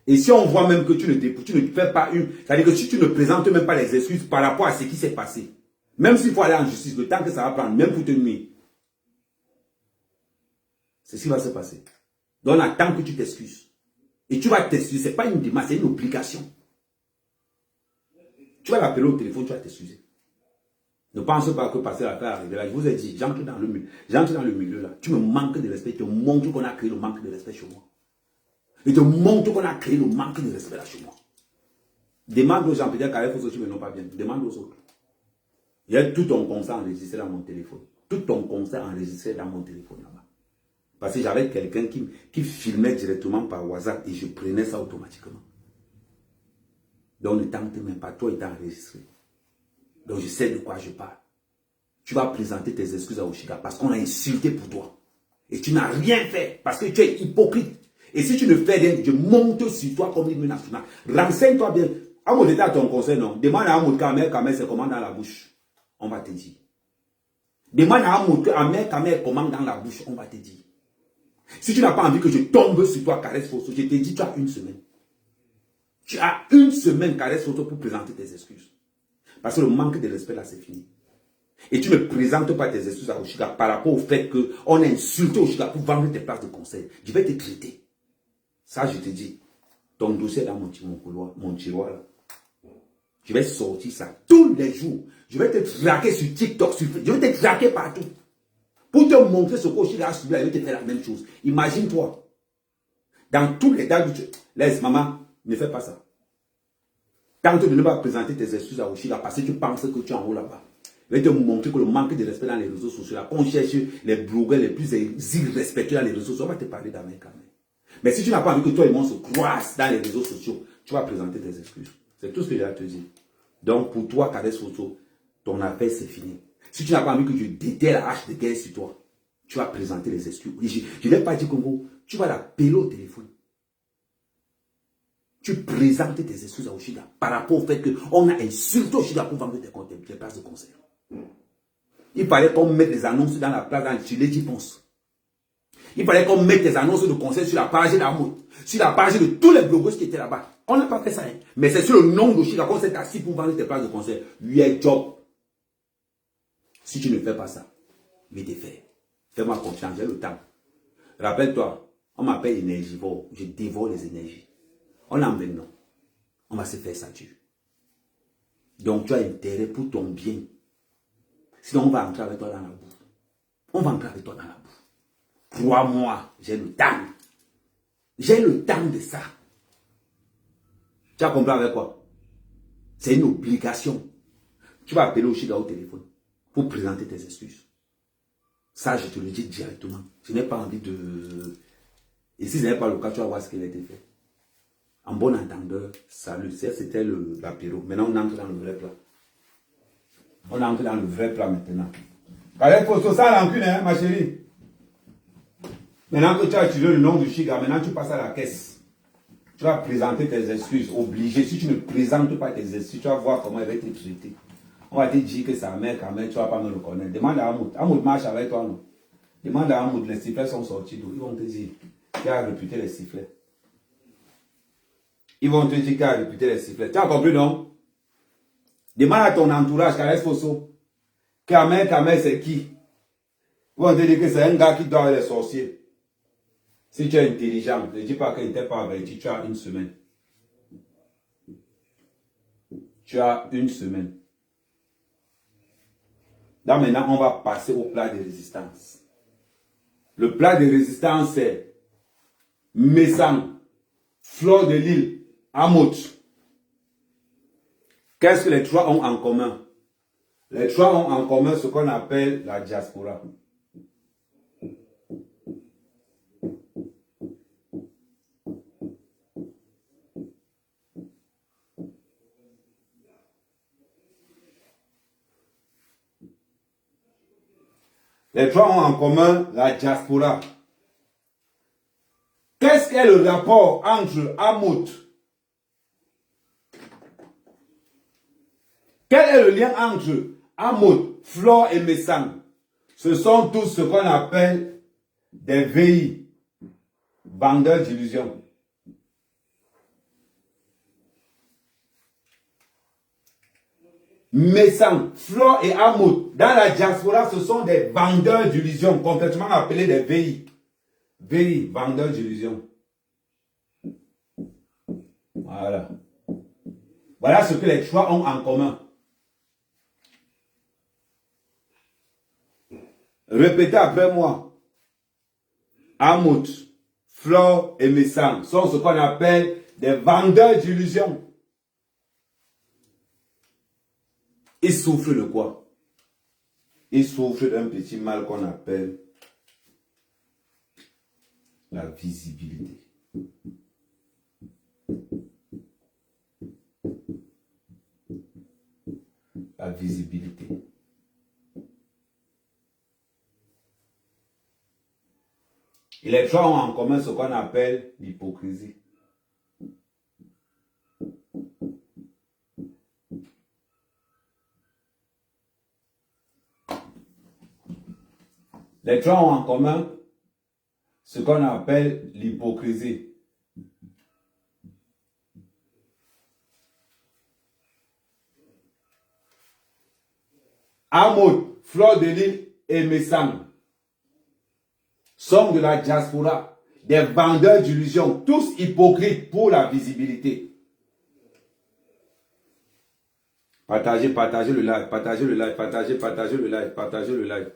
Et si on voit même que tu ne fais pas une... C'est-à-dire que si tu ne présentes même pas les excuses par rapport à ce qui s'est passé, même s'il faut aller en justice, le temps que ça va prendre, même pour te nuire, c'est ce qui va se passer. Donc on attend que tu t'excuses. Et tu vas t'excuser. Ce n'est pas une demande, c'est une obligation. Tu vas l'appeler au téléphone, tu vas t'excuser. Ne pense pas que passer l'affaire arriver là. Je vous ai dit, j'entre dans le milieu là. Tu me manques de respect, tu me montres qu'on a créé le manque de respect chez moi. Et te montre qu'on a créé le manque de respect là chez moi. Demande aux gens, peut-être qu'à Fosso, tu ne m'en pas bien. Demande aux autres. Il y a tout ton conseil enregistré dans mon téléphone. Tout ton conseil enregistré dans mon téléphone là-bas. Parce que j'avais quelqu'un qui filmait directement par WhatsApp et je prenais ça automatiquement. Donc ne tente même pas, toi il t'a enregistré. Donc je sais de quoi je parle. Tu vas présenter tes excuses à Oshiga parce qu'on a insulté pour toi. Et tu n'as rien fait parce que tu es hypocrite. Et si tu ne fais rien, je monte sur toi comme l'hymne national. Renseigne-toi bien. Amoud était à ton conseil, non? Demande à Amoud qu'Amer Kamer c'est comment dans la bouche. On va te dire. Demande à Amoud qu'Amer Kamer comment dans la bouche. On va te dire. Si tu n'as pas envie que je tombe sur toi, Caresse Fosso, je te dis, tu as une semaine. Tu as une semaine, Caresse Fosso, pour présenter tes excuses. Parce que le manque de respect là, c'est fini. Et tu ne présentes pas tes excuses à Oshiga par rapport au fait qu'on a insulté Oshiga pour vendre tes places de conseil. Je vais te traiter. Ça, je te dis. Ton dossier dans mon tiroir là. Je vais sortir ça tous les jours. Je vais te traquer sur TikTok, je vais te traquer partout. Pour te montrer ce qu'Oshiga a subi, je vais te faire la même chose. Imagine-toi. Dans tous les dates, laisse maman, ne fais pas ça. Tant que tu ne vas pas présenter tes excuses à Oshiga parce que tu penses que tu es en haut là-bas. Je vais te montrer que le manque de respect dans les réseaux sociaux, là, on cherche les blogueurs les plus irrespectueux dans les réseaux sociaux, on va te parler d'Amer Kamer. Mais si tu n'as pas envie que toi et moi se croisent dans les réseaux sociaux, tu vas présenter tes excuses. C'est tout ce que j'ai à te dire. Donc pour toi, Caresse Fosso, ton affaire c'est fini. Si tu n'as pas envie que je déterre la hache de guerre sur toi, tu vas présenter les excuses. Je ne vais pas dire Congo, tu vas l'appeler au téléphone. Tu présentes tes excuses à Oshiga par rapport au fait qu'on a insulté Oshiga pour vendre tes places de concert. Il fallait qu'on mette les annonces dans la place, sur les pense. Il fallait qu'on mette les annonces de concert sur la page d'Amoud, sur la page de tous les blogueurs qui étaient là-bas. On n'a pas fait ça, hein. Mais c'est sur le nom d'Oshiga qu'on s'est assis pour vendre tes places de concert. Your job. Si tu ne fais pas ça, je vais te faire. Fais-moi confiance, j'ai le temps. Rappelle-toi, on m'appelle énergivore. Je dévore les énergies. On a maintenant. On va se faire ça, Dieu. Donc tu as intérêt pour ton bien. Sinon, on va entrer avec toi dans la boue. On va entrer avec toi dans la boue. Crois-moi, j'ai le temps. J'ai le temps de ça. Tu as compris avec quoi? C'est une obligation. Tu vas appeler Oshiga au téléphone pour présenter tes excuses. Ça, je te le dis directement. Je n'ai pas envie de... Et si ce n'est pas le cas, tu vas voir ce qu'il a été fait. En bon entendeur, salut. C'était l'apéro. Maintenant, on entre dans le vrai plat. On entre dans le vrai plat maintenant. Caresse Fosso, ça l'encule, hein, ma chérie. Maintenant que tu as utilisé le nom du Shiga, maintenant tu passes à la caisse. Tu vas présenter tes excuses, obligé. Si tu ne présentes pas tes excuses, tu vas voir comment elle va te traiter. On va te dire que c'est Amer Kamer, tu ne vas pas me reconnaître. Demande à Amoud. Amoud marche avec toi, non? Demande à Amoud, les sifflets sont sortis d'où? Ils vont te dire qui a réputé les sifflets. Ils vont te dire qui a réputé les sifflets. Tu as compris, non? Demande à ton entourage, Caresse Fosso, qu'Amer Kamer c'est qui? Ils vont te dire que c'est un gars qui dort avec les sorciers. Si tu es intelligent, ne dis pas qu'il n'était pas averti, tu as une semaine. Tu as une semaine. Là maintenant, on va passer au plat de résistance. Le plat de résistance, c'est Messang, Fleur de Lille, Amoud. Qu'est-ce que les trois ont en commun? Les trois ont en commun ce qu'on appelle la diaspora. Les trois ont en commun la diaspora. Qu'est-ce qu'est le rapport entre Amoud? Quel est le lien entre Amoud, Flore et Messang? Ce sont tous ce qu'on appelle des VI, vendeurs d'illusions. Messang, Flore et Amoud, dans la diaspora, ce sont des vendeurs d'illusions, complètement appelés des VI. VI, vendeurs d'illusions. Voilà. Voilà ce que les trois ont en commun. Répétez après moi. Amoud, Flore et Messang sont ce qu'on appelle des vendeurs d'illusions. Ils souffrent de quoi? Ils souffrent d'un petit mal qu'on appelle la visibilité. La visibilité. Et les trois ont en commun ce qu'on appelle l'hypocrisie. Les trois ont en commun ce qu'on appelle l'hypocrisie. Ahmad, Fleur de Lys et Messam sont de la diaspora, des vendeurs d'illusions, tous hypocrites pour la visibilité. Partagez, partagez le live, partagez le live, partagez, partagez le live, partagez le live.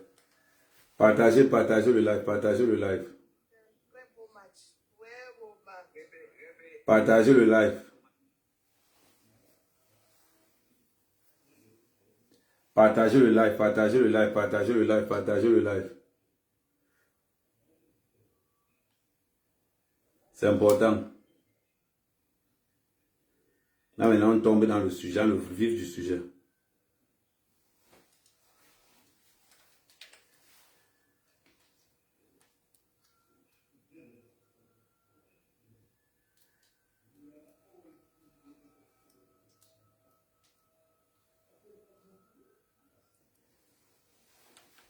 Partagez, partagez le live, partagez le live. Partagez le live. Partagez le live, partagez le live, partagez le live, partagez le live. C'est important. Là maintenant on tombe dans le sujet, le vif du sujet.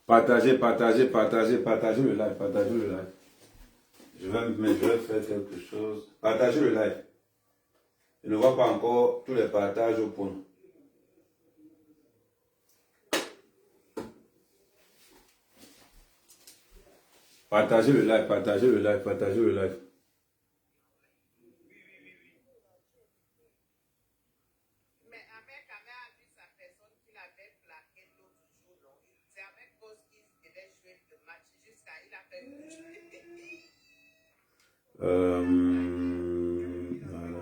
Partagez, partagez, partagez, partagez le live, partagez le live. Je vais faire quelque chose. Partagez le live. Je ne vois pas encore tous les partages au point. Partagez le live, partagez le live, partagez le live. Mais Ahmed a vu sa personne qu'il avait plaqué l'autre jour. C'est avec cause qu'il devait jouer le match jusqu'à il a fait Voilà.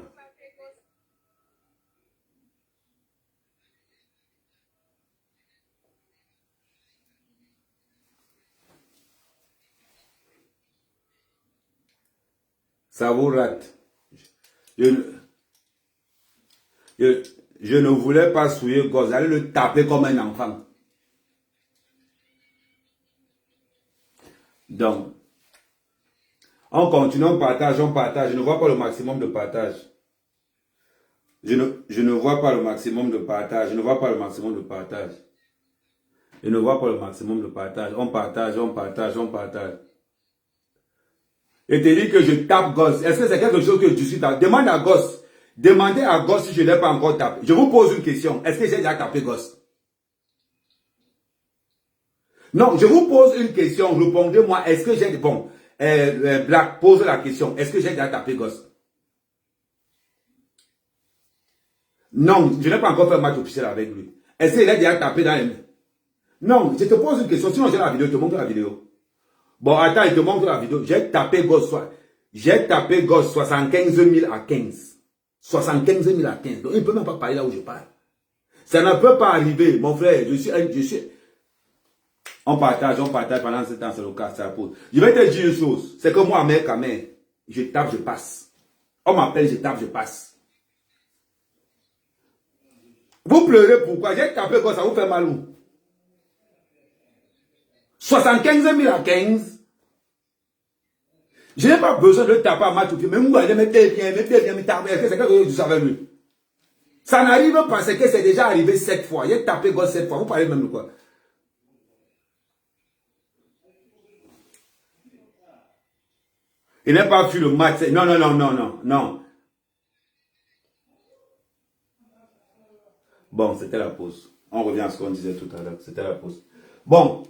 Ça vous rate. Je ne voulais pas souiller gosse. J'allais le taper comme un enfant. Donc, on continue, on partage, on partage. Je ne vois pas le maximum de partage. Je ne vois pas le maximum de partage. Je ne vois pas le maximum de partage. Je ne vois pas le maximum de partage. On partage, on partage, on partage. Et te dit que je tape gosse. Est-ce que c'est quelque chose que je suis dans? Demande à gosse. Demandez à gosse si je ne l'ai pas encore tapé. Je vous pose une question. Est-ce que j'ai déjà tapé gosse? Non, je vous pose une question. Répondez-moi. Est-ce que j'ai... Bon, Black pose la question. Est-ce que j'ai déjà tapé gosse? Non, je n'ai pas encore fait un match officiel avec lui. Est-ce qu'il a déjà tapé dans les... Non, je te pose une question. Sinon, j'ai la vidéo. Je te montre la vidéo. Bon, attends, je te montre la vidéo. J'ai tapé gosse 75 000 à 15. 75 000 à 15. Donc, il ne peut même pas parler là où je parle. Ça ne peut pas arriver, mon frère. On partage pendant ce temps, c'est le cas, ça pose. Je vais te dire une chose. C'est que moi, mec, je tape, je passe. On m'appelle, je tape, je passe. Vous pleurez pourquoi? J'ai tapé gosse, ça vous fait mal où? 75 000 à 15. Je n'ai pas besoin de taper à ma tout mais moi, je me bien, me taper. C'est quelque chose que je savais lui. Ça n'arrive pas parce que c'est déjà arrivé 7 fois. J'ai tapé gosse 7 fois. Vous parlez même de quoi? Il n'a pas vu le match. Non, non, non, non, non, non. Bon, c'était la pause. On revient à ce qu'on disait tout à l'heure. C'était la pause. Bon.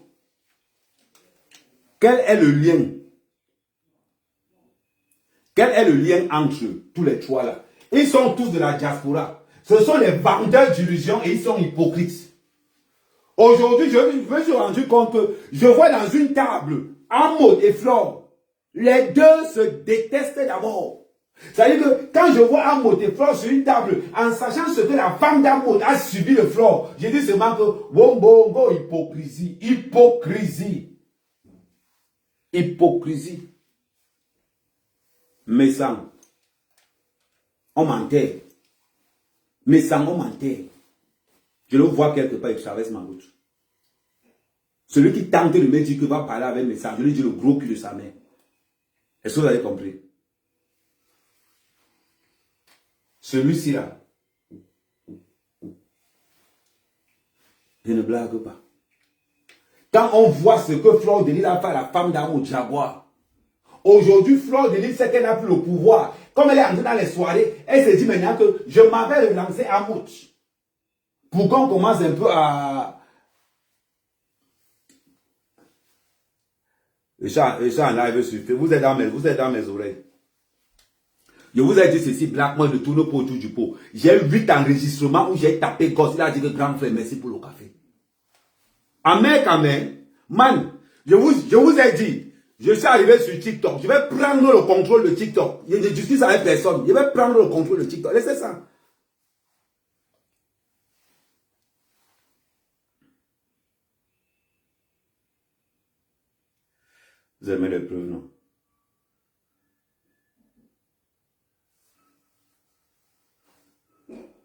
Quel est le lien? Quel est le lien entre tous les trois là? Ils sont tous de la diaspora. Ce sont les vendeurs d'illusions et ils sont hypocrites. Aujourd'hui, je me suis rendu compte que je vois dans une table Ahmad et Flore. Les deux se détestent d'abord. C'est-à-dire que quand je vois Ahmad et Flore sur une table, en sachant ce que la femme d'Ahmad a subi de Flore, je dis seulement que bon, hypocrisie, hypocrisie, hypocrisie. Mais sans, on mentait. Mais sans, on mentait. Je le vois quelque part, il traverse ma route. Celui qui tente de me dire qu'il va parler avec mes sangs, je lui dis le gros cul de sa mère. Est-ce que vous avez compris? Celui-ci là, je ne blague pas. Quand on voit ce que Fleur de Lys a fait à la femme d'Amout Jaguar. Aujourd'hui, Fleur de Lys sait qu'elle n'a plus le pouvoir. Comme elle est entrée dans les soirées, elle se dit maintenant que je m'en vais relancer Amout. Pour qu'on commence un peu à... Richard en live sur vous êtes dans mes oreilles. Je vous ai dit ceci, Black, moi, ne tourne pas autour du pot. J'ai 8 enregistrements où j'ai tapé gosse. Il a dit que grand frère, merci pour le café. Amen, amen. Man, je vous ai dit, je suis arrivé sur TikTok. Je vais prendre le contrôle de TikTok. Je ne discute avec personne. Je vais prendre le contrôle de TikTok. Laissez ça. Vous aimez les preuves, non?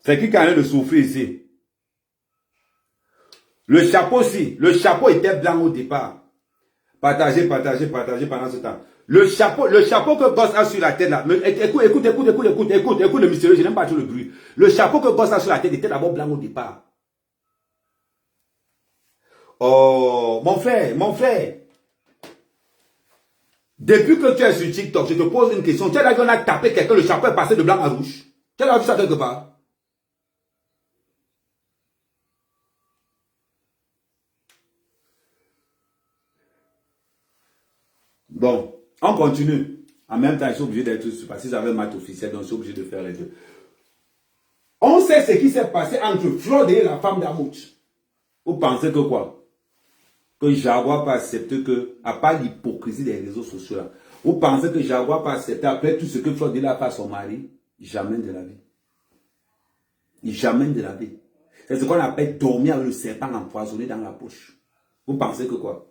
C'est qui a de souffrir ici? Le chapeau, si. Le chapeau était blanc au départ. Partagez pendant ce temps. Le chapeau que Boss a sur la tête là. Écoute le mystérieux, je n'aime pas tout le bruit. Le chapeau que Boss a sur la tête était d'abord blanc au départ. Oh, mon frère. Depuis que tu es sur TikTok, je te pose une question. Tu as vu qu'on a tapé quelqu'un, le chapeau est passé de blanc à rouge. Tu as vu ça quelque part? Bon, on continue. En même temps, ils sont obligés d'être parce qu'ils avaient match officiel, donc ils sont obligés de faire les deux. On sait ce qui s'est passé entre Fleur de Lys et la femme d'Amout. Vous pensez que quoi? Que Jaguar pas accepter que, à part l'hypocrisie des réseaux sociaux là, vous pensez que Jaguar pas accepter après tout ce que Fleur de Lys a fait à son mari? Jamais de la vie. Jamais de la vie. C'est ce qu'on appelle dormir avec le serpent empoisonné dans la poche. Vous pensez que quoi?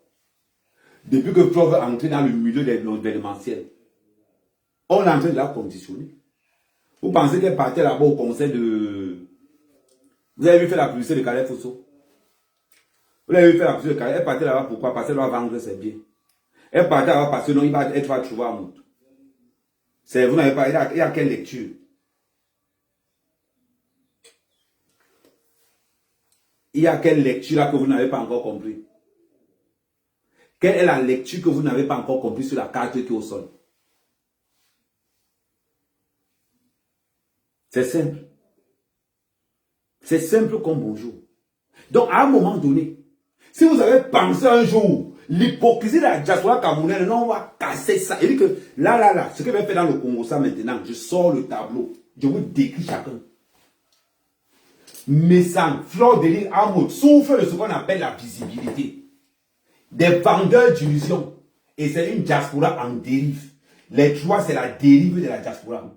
Depuis que Fleur veut entrer dans le milieu de l'événementiel, on est en train de la conditionner. Vous pensez qu'elle partait là-bas au conseil de... Vous avez vu faire la publicité de Calais Fosso? Vous avez vu faire la publicité de Calais? Elle partait là-bas pourquoi? Parce qu'elle doit vendre ses biens. Elle partait là-bas parce que non, elle va trouver un monde. Vous n'avez pas... Il y a quelle lecture? Il y a quelle lecture là que vous n'avez pas encore compris? Quelle est la lecture que vous n'avez pas encore compris sur la carte qui est au sol? C'est simple. C'est simple comme bonjour. Donc, à un moment donné, si vous avez pensé un jour, l'hypocrisie de la diaspora camerounaise, non, on va casser ça. Il dit que là, ce que je vais faire dans le Congo, ça maintenant, je sors le tableau, je vous décris chacun. Messang, Fleur de Lys, Amout, souffre de ce qu'on appelle la visibilité. Des vendeurs d'illusions. Et c'est une diaspora en dérive. Les trois, c'est la dérive de la diaspora.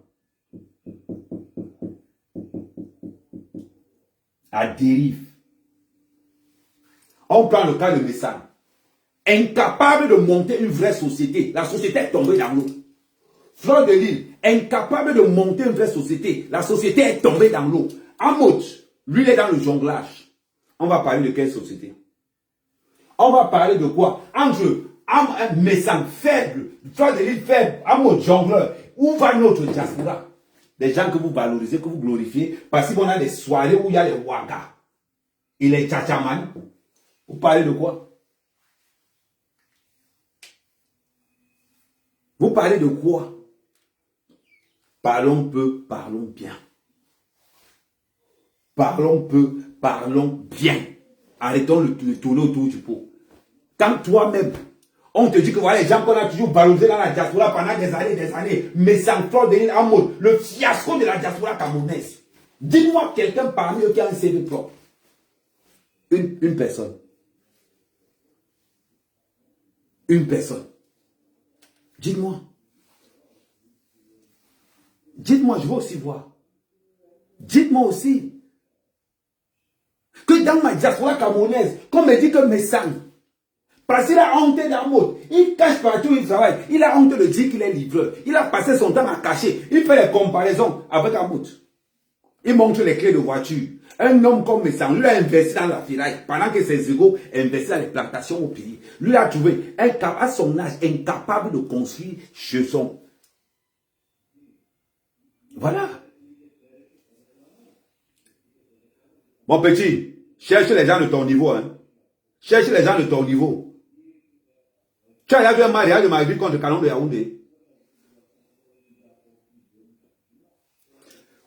La dérive. On prend le cas de Messang. Incapable de monter une vraie société. La société est tombée dans l'eau. Fleur de Lys, incapable de monter une vraie société. La société est tombée dans l'eau. Amout, lui, il est dans le jonglage. On va parler de quelle société? On va parler de quoi? Entre un Messang faible, Fleur de Lys faible, Amout jongleur. Où va notre diaspora? Des gens que vous valorisez, que vous glorifiez, parce qu'on a des soirées où il y a les Ouaga et les Tchatchaman. Vous parlez de quoi? Vous parlez de quoi? Parlons peu, parlons bien. Parlons peu, parlons bien. Arrêtons de tourner autour du pot. Quand toi-même, on te dit que voilà les gens qu'on a toujours valorisés dans la diaspora pendant des années, mais sans Fleur de Lys en mode, le fiasco de la diaspora camerounaise. Dis-moi quelqu'un parmi eux qui a un CV propre. Une personne. Une personne. Dites-moi. Dites-moi, je veux aussi voir. Dites-moi aussi. Que dans ma diaspora camerounaise, qu'on me dit que Messang, parce qu'il a honte d'Amout, il cache partout où il travaille, il a honte de dire qu'il est livreur, il a passé son temps à cacher, il fait les comparaisons avec Amout. Il montre les clés de voiture. Un homme comme Messang, lui a investi dans la ferraille, pendant que ses égaux investissent dans les plantations au pays. Lui a trouvé, à son âge, incapable de construire chez son. Voilà. Mon petit, cherche les gens de ton niveau. Hein. Cherche les gens de ton niveau. Tu as vu un mariage de Marie contre Canon de Yaoundé.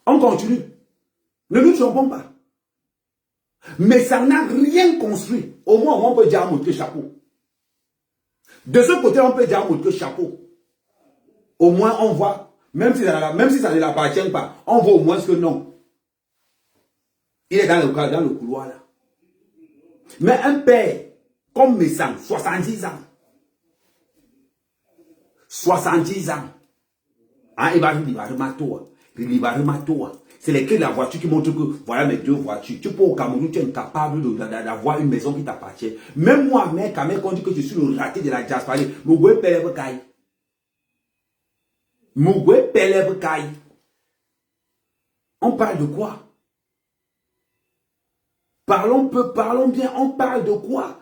On continue. Ne nous trompons pas. Mais ça n'a rien construit. Au moins, on peut dire à Moutke chapeau. De ce côté, on peut dire à Moutke chapeau. Au moins, on voit, même si ça ne l'appartient pas, on voit au moins que non. Il est dans le couloir là. Mais un père, comme Messam, 70 ans. 70 ans. Hein, il va c'est les clés de la voiture qui montrent que voilà mes 2 voitures. Tu peux au Cameroun, tu es incapable d'avoir une maison qui t'appartient. Même moi, mec, quand on dit que je suis le raté de la diaspora, Mougoué Peleb Kai. Mougoué Peleb Kai. On parle de quoi? Parlons peu, parlons bien, on parle de quoi?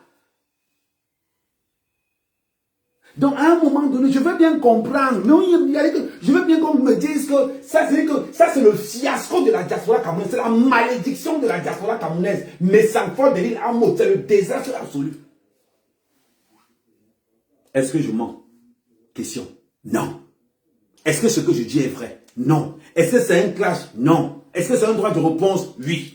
Donc, à un moment donné, je veux bien comprendre, mais je veux bien qu'on me dise que ça, c'est le fiasco de la diaspora camerounaise, c'est la malédiction de la diaspora camerounaise. Mais ça faut de l'île Amo, c'est le désastre absolu. Est-ce que je mens? Question. Non. Est-ce que ce que je dis est vrai? Non. Est-ce que c'est un clash? Non. Est-ce que c'est un droit de réponse? Oui.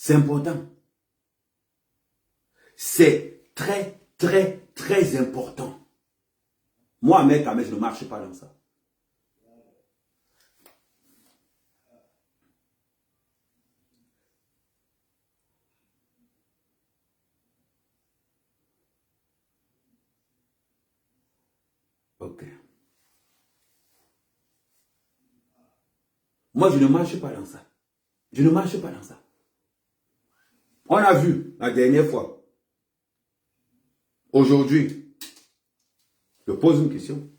C'est important. C'est très, très, très important. Moi, mec, je ne marche pas dans ça. Ok. Moi, je ne marche pas dans ça. Je ne marche pas dans ça. On a vu la dernière fois. Aujourd'hui, je pose une question.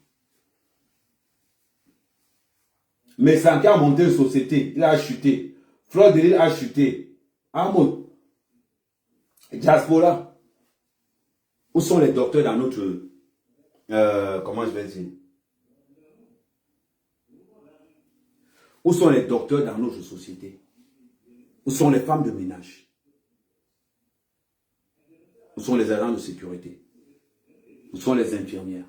Mais Sanké a monté une société, il a chuté. Fleur de l'île a chuté. Amoud, diaspora. Où sont les docteurs dans notre... comment je vais dire? Où sont les docteurs dans notre société? Où sont les femmes de ménage? Où sont les agents de sécurité? Où sont les infirmières?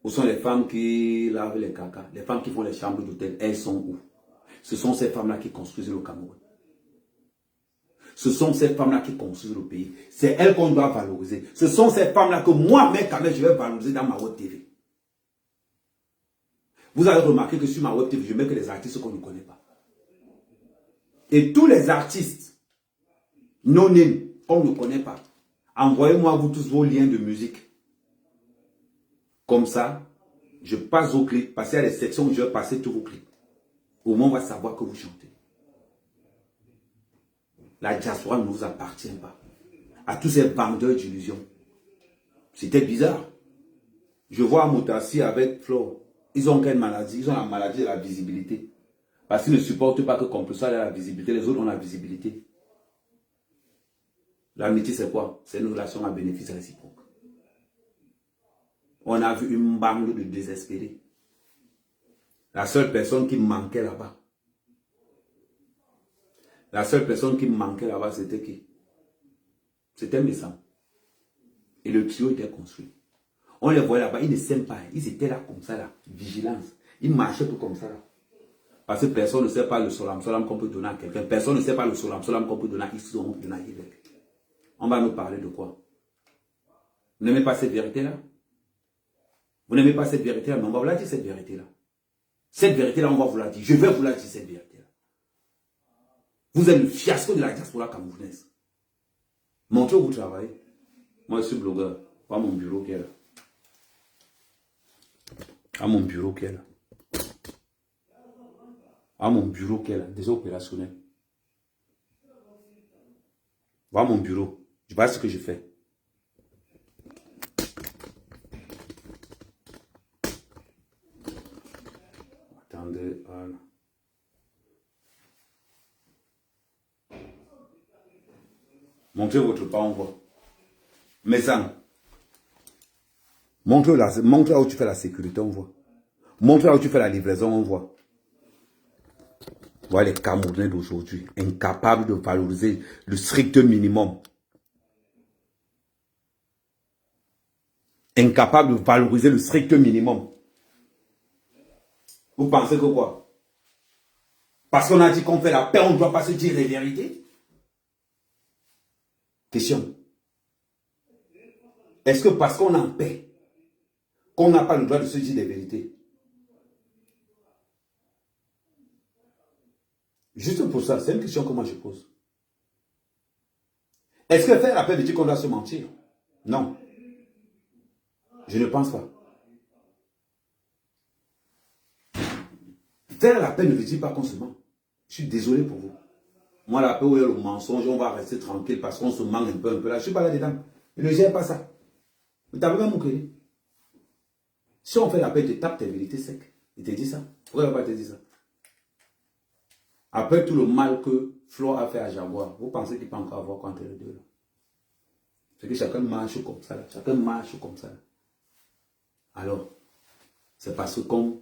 Où sont les femmes qui lavent les cacas? Les femmes qui font les chambres d'hôtel, elles sont où? Ce sont ces femmes-là qui construisent le Cameroun. Ce sont ces femmes-là qui construisent le pays. C'est elles qu'on doit valoriser. Ce sont ces femmes-là que moi, mec, je vais valoriser dans ma web TV. Vous avez remarqué que sur ma web TV, je mets que les artistes qu'on ne connaît pas. Et tous les artistes non-nés qu'on ne connaît pas, envoyez-moi vous tous vos liens de musique. Comme ça, je passe au clip, parce qu'il y a des sections où je vais passer tous vos clips. Au moins, on va savoir que vous chantez. La diaspora ne vous appartient pas. À tous ces vendeurs d'illusions. C'était bizarre. Je vois Moutassi avec Flo. Ils ont quelle maladie? Ils ont la maladie de la visibilité. Parce qu'ils ne supportent pas que Compulsoire ait la visibilité. Les autres ont la visibilité. L'amitié, c'est quoi? C'est une relation à bénéfice réciproque. On a vu une bande de désespérés. La seule personne qui manquait là-bas. La seule personne qui manquait là-bas, c'était qui? C'était Messam. Et le trio était construit. On les voyait là-bas, ils ne s'aiment pas. Ils étaient là comme ça, là. Vigilance. Ils marchaient tout comme ça, là. Parce que personne ne sait pas le solam qu'on peut donner à quelqu'un. Personne ne sait pas le solam qu'on peut donner à X ou on peut donner à Y. On va nous parler de quoi? Vous n'aimez pas cette vérité-là? Vous n'aimez pas cette vérité-là, mais on va vous la dire, cette vérité-là. Cette vérité-là, on va vous la dire. Je vais vous la dire, cette vérité-là. Vous êtes le fiasco de la diaspora camerounaise. Montrez où vous travaillez. Moi, je suis blogueur. Pas mon bureau qui est là. À mon bureau qui est là. À mon bureau qui est là. Des opérationnels. Va à mon bureau. Je vois ce que je fais. Attendez, voilà. Montrez votre pas, on voit. Mais ça, montre là où tu fais la sécurité, on voit. Montre là où tu fais la livraison, on voit. Voilà les Camerounais d'aujourd'hui, incapables de valoriser le strict minimum. Incapables de valoriser le strict minimum. Vous pensez que quoi? Parce qu'on a dit qu'on fait la paix, on ne doit pas se dire les vérités? Question. Est-ce que parce qu'on est en paix, qu'on n'a pas le droit de se dire les vérités? Juste pour ça, c'est une question que moi je pose. Est-ce que faire la paix veut dire qu'on doit se mentir? Non. Je ne pense pas. Faire la paix ne veut dire pas qu'on se ment. Je suis désolé pour vous. Moi, la paix où il y a le mensonge, on va rester tranquille parce qu'on se ment un peu là. Je ne suis pas là-dedans. Je ne gère pas ça. Mais tu as même mon crédit. Si on fait la paix, tu tapes tes vérités secs. Il te dit ça. Pourquoi il ne va pas te dire ça? Après tout le mal que Flo a fait à Jaguar, vous pensez qu'il peut encore avoir contre les deux là? C'est que chacun marche comme ça là. Chacun marche comme ça là. Alors, c'est parce que comme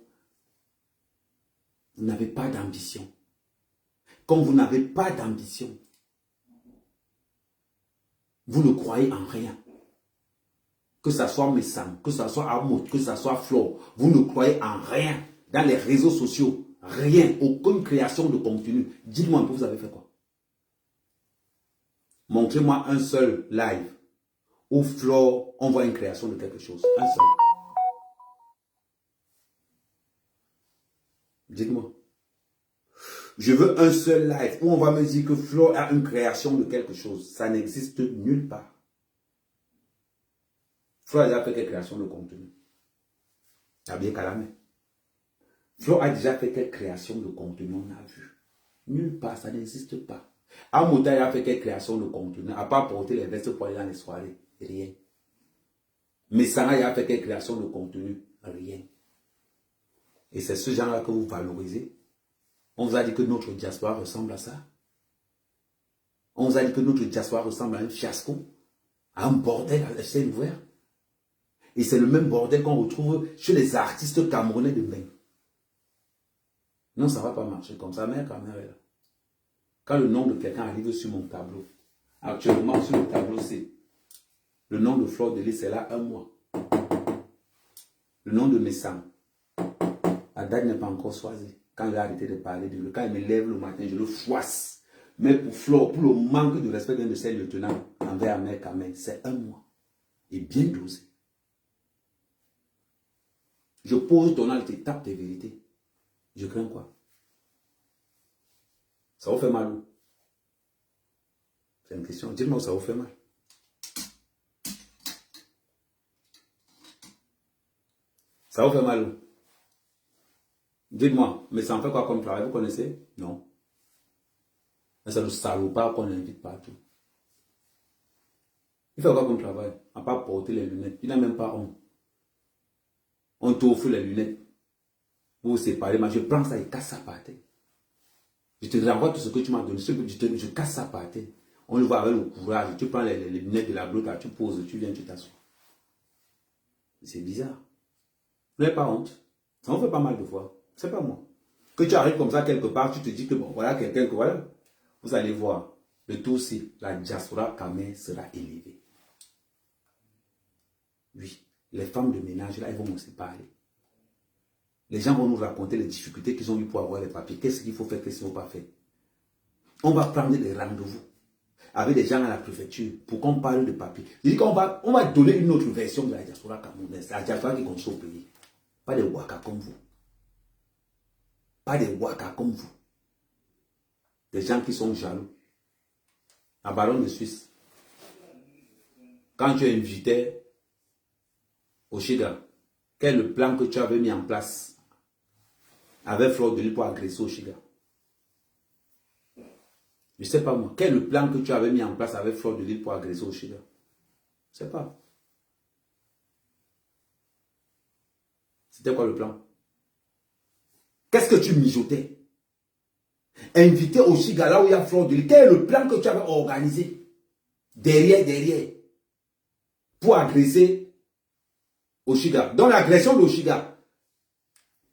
vous n'avez pas d'ambition, comme vous n'avez pas d'ambition, vous ne croyez en rien. Que ce soit Messam, que ce soit Amout, que ce soit Flo, vous ne croyez en rien dans les réseaux sociaux. Rien, aucune création de contenu. Dites-moi un peu, vous avez fait quoi? Montrez-moi un seul live où Flo, on voit une création de quelque chose. Un seul. Dites-moi. Je veux un seul live où on va me dire que Flo a une création de quelque chose. Ça n'existe nulle part. Flo a déjà fait quelle création de contenu? T'as bien calamé. Flo a déjà fait quelle création de contenu? On a vu. Nulle part, ça n'existe pas. Amouta a fait quelle création de contenu? À part porter les vestes pour aller dans les soirées. Rien. Mais Sarah a fait quelle création de contenu? Rien. Et c'est ce genre-là que vous valorisez. On vous a dit que notre diaspora ressemble à ça. On vous a dit que notre diaspora ressemble à un fiasco, à un bordel à la scène ouverte. Et c'est le même bordel qu'on retrouve chez les artistes camerounais de même. Non, ça ne va pas marcher comme ça. Mère caméra est là. Quand le nom de quelqu'un arrive sur mon tableau, actuellement sur le tableau, c'est le nom de Fleur de Lys, c'est là un mois. Le nom de Messam, la date n'est pas encore choisie. Quand j'ai arrêté de parler de lui, quand il me lève le matin, je le fouasse. Mais pour Fleur, pour le manque de respect d'un de ses lieutenants envers Mère Kamel, c'est un mois. Et bien dosé. Je pose ton âge, tu tapes tes vérités. Je crains quoi? Ça vous fait mal où? C'est une question. Dites-moi où ça vous fait mal. Ça vous fait mal où? Dites-moi, mais ça en fait quoi comme travail? Vous connaissez? Non. Mais c'est le salopard qu'on invite partout. Il fait quoi comme travail? À part porter les lunettes. Il n'a même pas honte. On t'offre les lunettes. Vous vous séparez, mais je prends ça et casse ça par terre. Je te renvoie tout ce que tu m'as donné. Je casse ça par terre. On le voit avec le courage. Tu prends les lunettes de la blotte, tu poses, tu viens, tu t'assois. C'est bizarre. Vous n'avez pas honte. Ça en fait pas mal de fois. C'est pas moi. Que tu arrives comme ça quelque part, tu te dis que bon, voilà quelqu'un que voilà. Vous allez voir. Le tout aussi, la diaspora Kamel sera élevée. Oui. Les femmes de ménage, là, elles vont aussi parler. Les gens vont nous raconter les difficultés qu'ils ont eues pour avoir les papiers. Qu'est-ce qu'il faut faire, qu'est-ce qu'il ne faut pas faire. On va prendre des rendez-vous avec des gens à la préfecture pour qu'on parle de papiers. Je dis qu'on va donner une autre version de la diaspora camerounaise. La diaspora qui construit au pays. Pas des Waka comme vous. Pas des Waka comme vous. Des gens qui sont jaloux. La baronne de Suisse. Quand tu invitais au Chiga, quel est le plan que tu avais mis en place avec Fleur de Lys pour agresser au Chiga? Je ne sais pas moi. Quel est le plan que tu avais mis en place avec Fleur de Lys pour agresser au Chiga? Je ne sais pas. C'était quoi le plan? Qu'est-ce que tu mijotais? Invité au Chiga là où il y a Fleur de Lys. Quel est le plan que tu avais organisé? Derrière. Pour agresser Oshiga. Donc l'agression d'Oshiga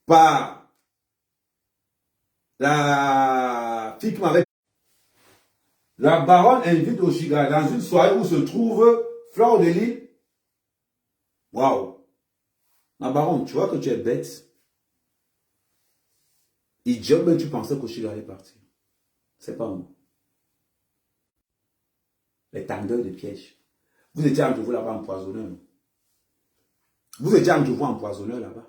par La fille qui m'avait... La baronne invite Oshiga dans une soirée où se trouve Fleur de Lys. Waouh. Ma baronne, tu vois que tu es bête. Idiot, mais tu pensais qu'Oshiga allait partir. C'est pas moi. Les tendeurs de pièges. Vous étiez entre vous là-bas empoisonneur. Vous étiez entre vous empoisonneur là-bas.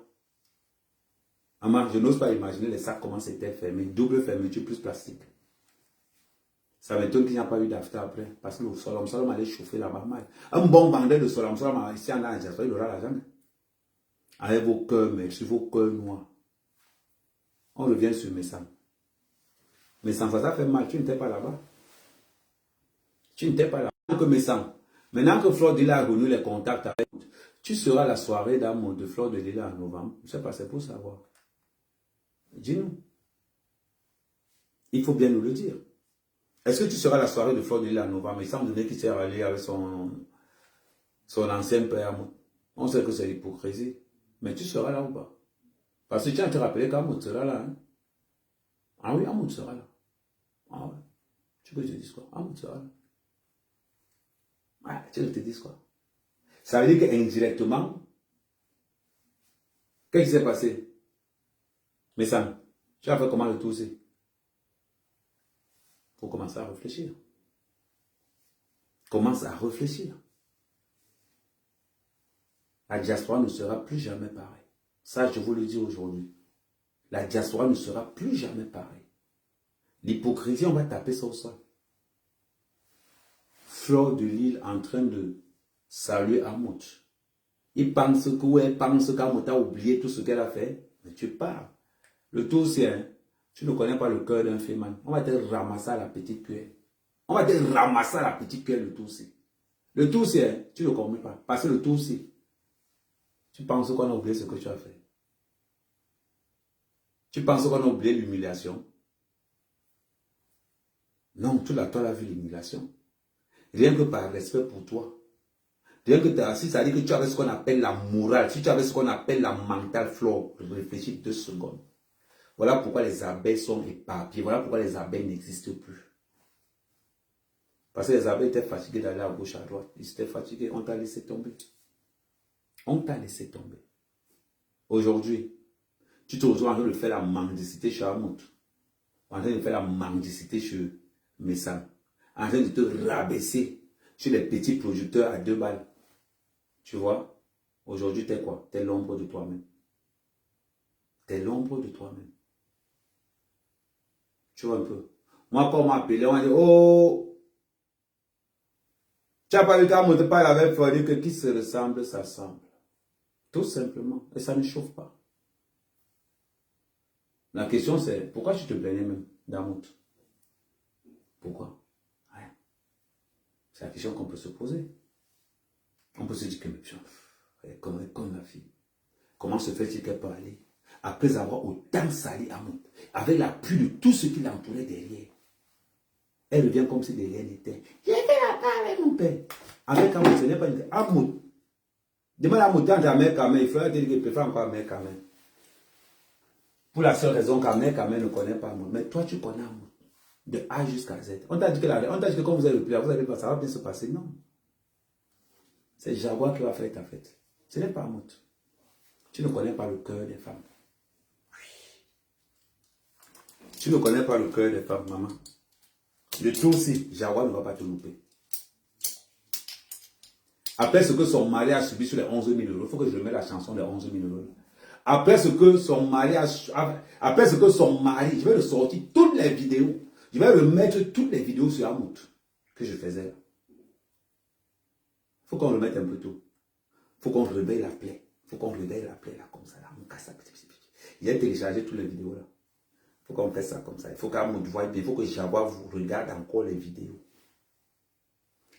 Maman, je n'ose pas imaginer les sacs comment c'était fermé. Double fermeture plus plastique. Ça m'étonne qu'il n'y a pas eu d'after après. Parce que le Solom allait chauffer là-bas mal. Un bon vendeur de Solom ici en Angers, il aura l'argent. Avec vos cœurs, merci, vos cœurs noirs. On revient sur Messam. Messam, ça fait mal. Tu n'étais pas là-bas. Tu n'étais pas là-bas. Que Messam. Maintenant que Fleur de Lys a renoué les contacts avec, tu seras à la soirée d'amour de Fleur de Lys en novembre. Je ne sais pas, c'est pour savoir. Dis-nous. Il faut bien nous le dire. Est-ce que tu seras à la soirée de Fleur de Lys en novembre? Il semble donner qu'il s'est rallié avec son ancien père. On sait que c'est l'hypocrisie. Mais tu seras là ou pas? Parce que tu as te rappelé qu'Amoud sera là. Hein? Ah oui, Amoud sera là. Ah ouais. Tu veux que je te dise quoi? Amoud sera là. Ouais, tu veux que je te dise quoi? Ça veut dire qu'indirectement, qu'est-ce qui s'est passé? Mais ça, tu as fait comment le tourner? Il faut commencer à réfléchir. Commence à réfléchir. La diaspora ne sera plus jamais pareille. Ça, je vous le dis aujourd'hui. La diaspora ne sera plus jamais pareille. L'hypocrisie, on va taper sur ça. Fleur de Lys en train de saluer Amoud. Il pense que, ouais, pense qu'Amoud a oublié tout ce qu'elle a fait. Mais tu parles. Le tout, c'est, hein, tu ne connais pas le cœur d'un féman. On va te ramasser à la petite cuillère. On va te ramasser à la petite cuillère, le tout, c'est. Le tout, c'est, hein, tu ne comprends pas. Parce que le tout, c'est. Tu penses qu'on a oublié ce que tu as fait. Tu penses qu'on a oublié l'humiliation. Non, toi, l'as vu l'humiliation. Rien que par respect pour toi. Rien que tu as assis, ça dit que tu avais ce qu'on appelle la morale. Si tu avais ce qu'on appelle la mentale flore, réfléchis 2 secondes. Voilà pourquoi les abeilles sont éparpillées. Voilà pourquoi les abeilles n'existent plus. Parce que les abeilles étaient fatiguées d'aller à gauche, à droite. Ils étaient fatigués, on t'a laissé tomber. On t'a laissé tomber. Aujourd'hui, tu te retrouves en train de faire la mendicité chez Amoud. En train de faire la mendicité chez Messam. En train de te rabaisser chez les petits producteurs à 2 balles. Tu vois, aujourd'hui, t'es quoi? T'es l'ombre de toi-même. T'es l'ombre de toi-même. Tu vois un peu. Moi, quand on m'a appelé, on m'a dit, oh, tu n'as pas vu qu'à monter par avec Fleur que qui se ressemble, s'assemble. Tout simplement. Et ça ne chauffe pas. La question c'est, pourquoi tu te plaignais même d'Amoud? Pourquoi? Ouais. C'est la question qu'on peut se poser. On peut se dire que, comme la fille, comment se fait-il qu'elle peut aller, après avoir autant sali Amoud, avec l'appui de tout ce qui l'entourait derrière, elle revient comme si de rien n'était. J'ai fait la part avec mon père. Avec Amoud, ce n'est pas une... Amoud. Demande à Amoud, quand Amère Kamel, il faudrait dire qu'il préfère encore Amère Kamel. Pour la seule raison qu'Amère Kamel ne connaît pas Amoud. Mais toi, tu connais Amoud. De A jusqu'à Z. On t'a dit que quand vous allez le plus, vous allez ça va bien se passer. Non. C'est Jaguar qui va faire ta fête. Ce n'est pas Amoud. Tu ne connais pas le cœur des femmes. Tu ne connais pas le cœur des femmes, maman. Le tout aussi, Jaguar ne va pas te louper. Après ce que son mari a subi sur les 11 000 euros, il faut que je mette la chanson des 11 000 euros. Après ce que son mari je vais le sortir toutes les vidéos. Je vais remettre toutes les vidéos sur Amoud que je faisais là. Il faut qu'on remette un peu tout. Il faut qu'on réveille la plaie. Il faut qu'on réveille la plaie là, comme ça. Là. On casse ça. Il a téléchargé toutes les vidéos là. Il faut qu'on fasse ça comme ça. Il faut qu'Amoud voie bien. Il faut que Jaguar vous regarde encore les vidéos.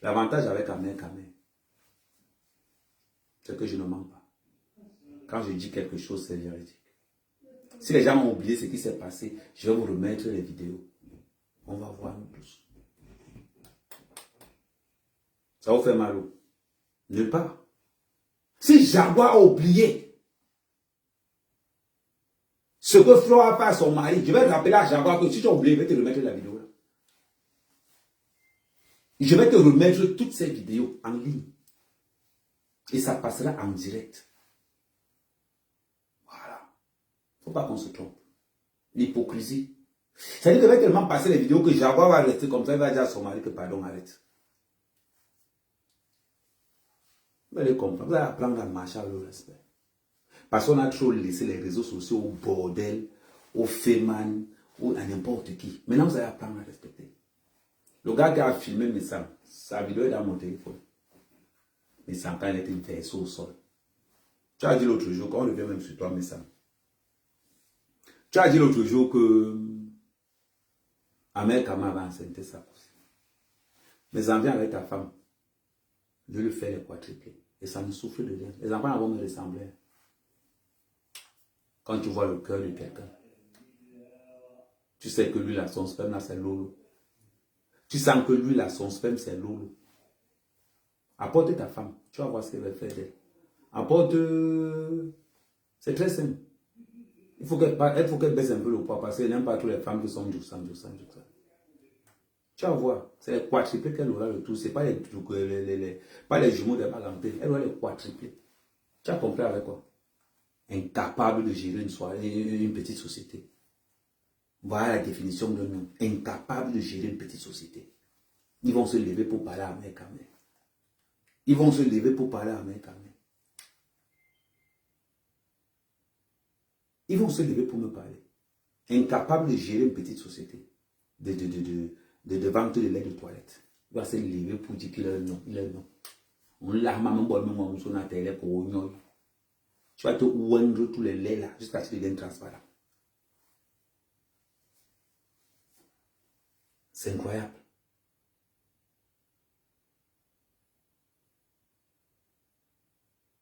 L'avantage avec Amère Kamel, c'est que je ne mens pas. Quand je dis quelque chose, c'est véridique. Si les gens ont oublié ce qui s'est passé, je vais vous remettre les vidéos. On va voir nous tous. Ça vous fait mal où? Nulle part. Si Jaguar a oublié Ce que Flo a fait à son mari, je vais rappeler à Jaguar que si tu as oublié, je vais te remettre la vidéo là. Je vais te remettre toutes ces vidéos en ligne. Et ça passera en direct. Voilà. Il ne faut pas qu'on se trompe. L'hypocrisie. C'est-à-dire que je vais tellement passer les vidéos que Jaguar va rester comme ça, il va dire à son mari que pardon, arrête. Vous allez comprendre, vous allez apprendre à marcher avec le respect. Parce qu'on a trop laissé les réseaux sociaux au bordel, au féman, ou à n'importe qui. Maintenant, vous allez apprendre à respecter. Le gars qui a filmé Messam, sa vidéo est dans mon téléphone. Messam, quand il était versé au sol. Tu as dit l'autre jour, quand on revient même sur toi, Messam. Tu as dit l'autre jour que Ahmed Kama va enceinter sa pousse. Mes enfants avec ta femme, je lui fais les quadruplés. Et ça me souffle de rien. Les enfants vont me ressembler. Quand tu vois le cœur de quelqu'un, tu sais que lui, là, son sperme, là, c'est Lolo. Tu sens que lui, là, son sperme, c'est Lolo. Apporte ta femme. Tu vas voir ce qu'elle va faire d'elle. Apporte... C'est très simple. Il faut qu'elle baisse un peu le poids parce qu'elle n'aime pas toutes les femmes qui sont du sang. Tu vas voir. C'est les quadruplés qu'elle aura le tout. Ce n'est pas pas les jumeaux des Maganté. Elle aura les quadruplés. Tu as compris avec quoi? Incapable de gérer une petite société. Voilà la définition de nom. Incapable de gérer une petite société. Ils vont se lever pour parler à mec à mec. Ils vont se lever pour parler à mec à mec. Ils vont se lever pour me parler. Incapable de gérer une petite société. De vente de lait de toilette. Il va se lever pour dire qu'il a un nom. Il a un nom. On l'a maman bonne maman son atelier pour oignon. Tu vas te oindre tous les laits là jusqu'à ce qu'ils deviennent transparents. C'est incroyable.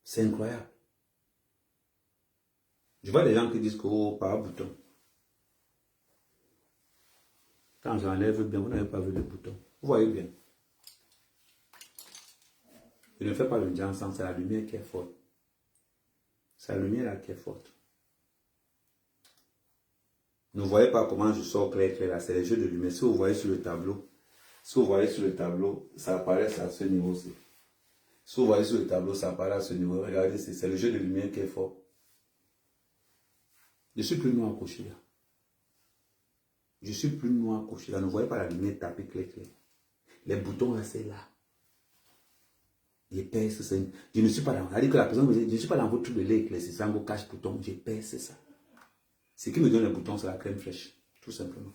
C'est incroyable. Je vois des gens qui disent que oh, par bouton. Quand j'enlève bien, vous n'avez pas vu le bouton. Vous voyez bien. Je ne fais pas le diamant, c'est la lumière qui est forte. C'est la lumière là qui est forte. Ne voyez pas comment je sors clair là. C'est les jeux de lumière. Si vous voyez sur le tableau, ça apparaît à ce niveau-ci. Si vous voyez sur le tableau, ça apparaît à ce niveau. Regardez, c'est le jeu de lumière qui est fort. Je suis plus noir couché là. Je suis plus noir couché là. Ne voyez pas la lumière taper clair. Les boutons là, c'est là. Je perce ça. Je ne suis pas dans. C'est-à-dire que la personne me dit, je ne suis pas dans votre truc de lait éclaircissant, vos cache boutons. Je perce ça. Ce qui me donne les boutons, c'est la crème fraîche. Tout simplement.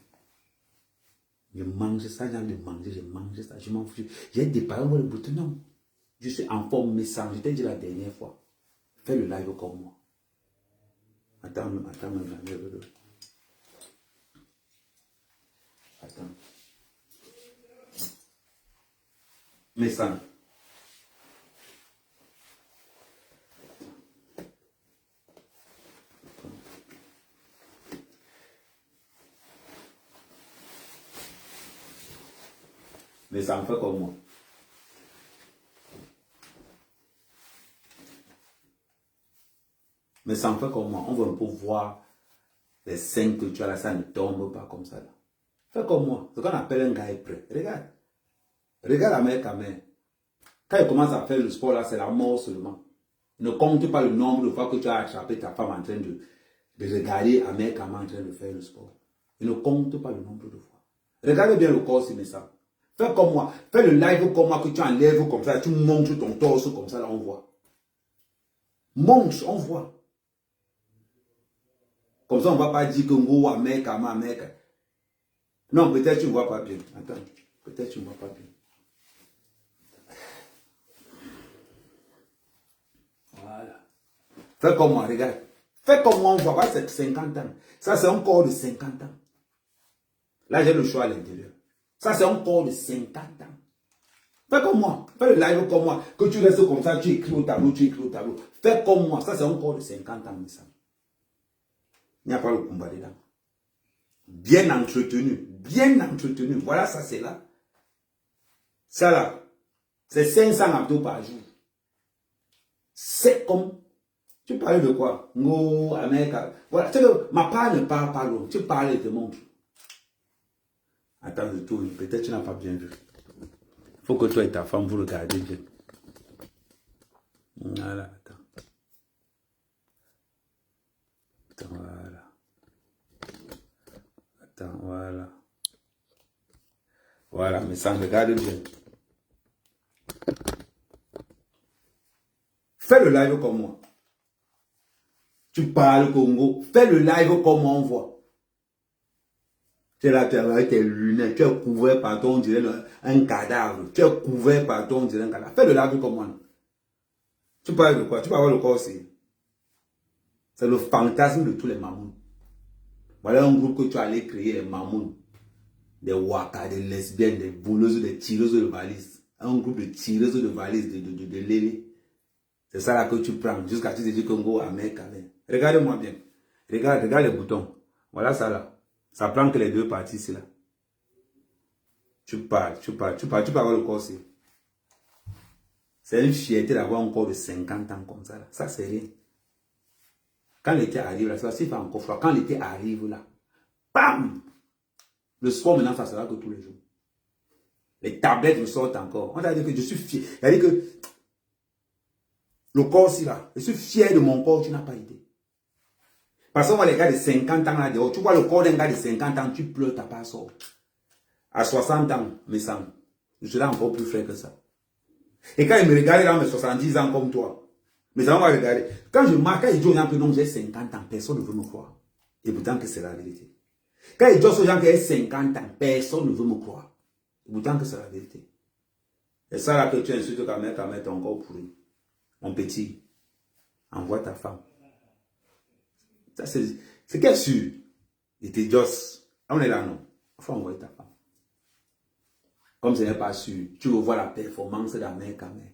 Je mange ça, j'ai envie de manger, je mange ça, je m'en fous. J'ai des paroles le bouton. Non. Je suis en forme, mais sans. Je t'ai dit la dernière fois. Fais le live comme moi. Attends, Attends. Mais ça. Mais ça me fait comme moi. Mais ça me fait comme moi. On veut un peu voir les seins que tu as là, ça ne tombe pas comme ça. Là. Fais comme moi. Ce qu'on appelle un gars est prêt. Regarde. Regarde la mère quand même. Quand il commence à faire le sport là, c'est la mort seulement. Ne compte pas le nombre de fois que tu as attrapé ta femme en train de regarder à mère en train de faire le sport. Il ne compte pas le nombre de fois. Regardez bien le corps si mais ça. Fais comme moi. Fais le live comme moi que tu enlèves comme ça. Tu montres ton torse comme ça, là on voit. Montre, on voit. Comme ça, on ne va pas dire que Ngo, mec. Non, peut-être tu ne vois pas bien. Attends, peut-être tu ne vois pas bien. Voilà. Fais comme moi, regarde. Fais comme moi, on voit. C'est 50 ans. Ça, c'est un corps de 50 ans. Là, j'ai le choix à l'intérieur. Ça, c'est un corps de 50 ans. Fais comme moi. Fais le live comme moi. Que tu restes comme ça, tu écris au tableau, Fais comme moi. Ça, c'est un corps de 50 ans. Il n'y a pas le combat dedans. Bien entretenu. Bien entretenu. Voilà, ça, c'est là. Ça, là. C'est 500 abdos par jour. C'est comme Tu parlais de quoi? Ngo, Amérique. Voilà, tu sais que ma part ne parle pas long. Tu parles et te montre. Attends, je tourne. Peut-être tu n'as pas bien vu. Il faut que toi et ta femme vous regardez bien. Voilà, attends. Attends, voilà. Attends, voilà. Voilà, mais ça regarde bien. Fais le live comme moi. Tu parles Congo. Fais le live comme on voit. Tu es là, tu es avec tes lunettes, tu es couvert par ton, on dirait un cadavre. Tu es couvert par ton, on dirait un cadavre. Fais le live comme moi. Tu parles de quoi? Tu parles de quoi aussi? C'est le fantasme de tous les mamouns. Voilà un groupe que tu allais créer, les mamouns. Des waka, des lesbiennes, des voleuses, des tireuses de valises. Un groupe de tireuses de valises, de lélé. C'est ça là que tu prends, jusqu'à ce que tu te dis Congo, Amérique. Regarde-moi bien. Regarde les boutons. Voilà ça là. Ça prend que les deux parties ici là. Tu parles le corps aussi. C'est une fierté d'avoir un corps de 50 ans comme ça là. Ça c'est rien. Quand l'été arrive là, ça fait encore froid. Quand l'été arrive là, bam! Le sport maintenant, ça sera que tous les jours. Les tablettes me sortent encore. On t'a dit que je suis fier. C'est-à-dire que le corps aussi là, je suis fier de mon corps, tu n'as pas idée. Parce qu'on voit les gars de 50 ans là dehors. Tu vois le corps d'un gars de 50 ans, tu pleures, t'as pas sort. À 60 ans, mes sangs, je serai encore plus frais que ça. Et quand ils me regardent dans mes 70 ans comme toi, mes enfants vont regarder. Quand je marque, quand ils disent aux gens que non, j'ai 50 ans, personne ne veut me croire. Et pourtant que c'est la vérité. Quand ils disent aux gens que j'ai 50 ans, personne ne veut me croire. Et pourtant que c'est la vérité. Et ça là que tu insultes quand même ton corps pourri. Mon petit, envoie ta femme. Ça c'est qu'elle est sûr. Il était juste. On est là, non. Il faut envoyer ta femme. Comme ce n'est pas sûr, tu veux voir la performance de la mère quand même.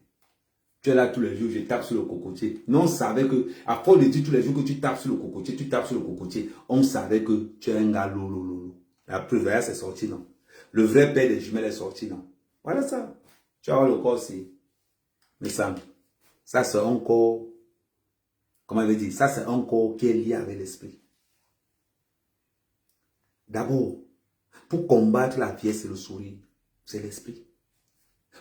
Tu es là tous les jours, je tape sur le cocotier. Non, on savait que, à force de dire tous les jours que tu tapes sur le cocotier, on savait que tu es un gars lolo. La preuve, là, c'est sorti, non. Le vrai père des jumelles est sorti, non. Voilà ça. Tu vas voir le corps aussi. Mais ça c'est un corps, comment il veut dire, ça c'est un corps qui est lié avec l'esprit. D'abord, pour combattre la vieillesse et le sourire, c'est l'esprit.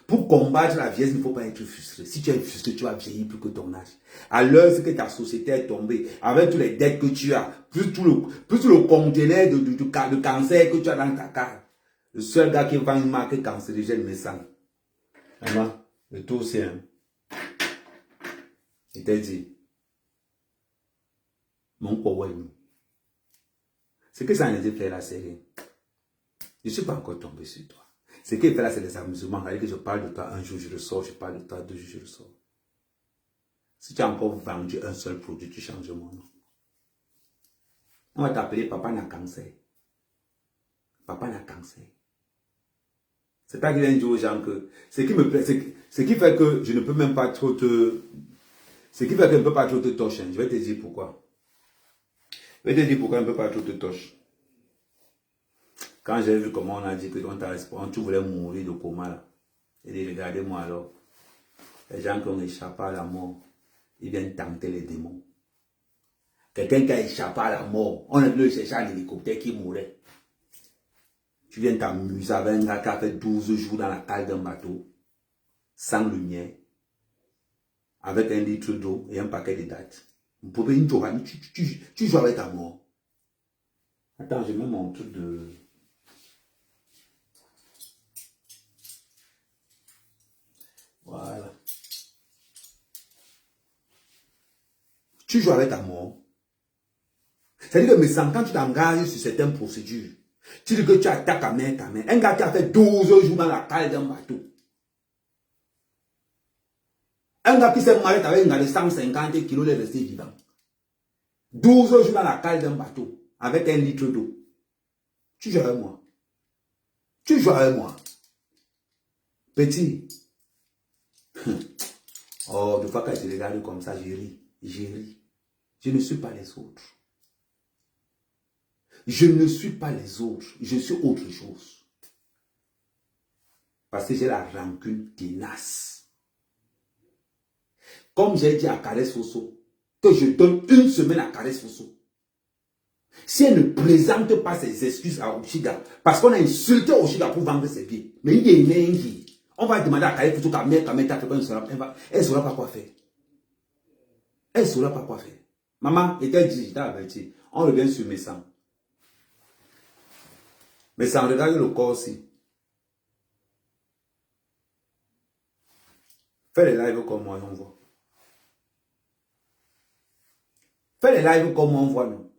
Pour combattre la vieillesse, il ne faut pas être frustré. Si tu es frustré, tu vas vieillir plus que ton âge. À l'heure que ta société est tombée, avec toutes les dettes que tu as, plus tout le conteneur de cancer que tu as dans ta carte, le seul gars qui vend une marque cancérigène me semble. Vraiment, le tout c'est un. Il t'a dit, mon pauvre, ce que ça nous a fait là, c'est rien. Je ne suis pas encore tombé sur toi. Ce qu'il fait là, c'est des amusements. Regardez que je parle de toi un jour, je le sors, je parle de toi 2 jours, je le sors. Si tu as encore vendu un seul produit, tu changes mon nom. On va t'appeler Papa n'a cancer. Papa n'a cancer. C'est pas qu'il vient dire aux gens que ce qui me plaît, ce qui fait que je ne peux même pas trop te. Ce qui fait que je ne peux pas trop te torcher. Je vais te dire pourquoi. Je vais te dire pourquoi je ne peux pas trop te torcher. Quand j'ai vu comment on a dit que tu voulais mourir de coma là. Et dit, regardez-moi alors. Les gens qui ont échappé à la mort, ils viennent tenter les démons. Quelqu'un qui a échappé à la mort, on est venu chercher un hélicoptère qui mourait. Tu viens t'amuser avec un gars qui a fait 12 jours dans la cale d'un bateau, sans lumière, avec 1 litre d'eau et un paquet de dates. Tu joues avec ta mort. Attends, je mets mon truc de... Voilà. Tu joues avec ta mort. C'est-à-dire que mes sangs, quand tu t'engages sur certaines procédures, tu dis que tu attaques ta mère. Un gars qui a fait 12 jours dans la cale d'un bateau. Un gars qui s'est marié avec un gars de 150 kilos, il est resté vivant. 12 jours dans la cale d'un bateau, avec 1 litre d'eau. Tu joues avec moi. Tu joues avec moi. Petit. Oh, des fois quand je regarde comme ça, je ris. Je ne suis pas les autres. Je ne suis pas les autres. Je suis autre chose. Parce que j'ai la rancune tenace. Comme j'ai dit à Caresse Fosso, que je donne une semaine à Caresse Fosso. Si elle ne présente pas ses excuses à Oshiga, parce qu'on a insulté Oshiga pour vendre ses billets, mais il est une on va demander à Caresse Fosso qu'à mettre elle ne saura pas quoi faire. Elle ne saura pas quoi faire. Maman était dit, j'étais averti. On revient sur mes sangs. Mais ça regarde le corps aussi. Fais les lives comme moi, on voit. Fais les lives comme on voit, nous.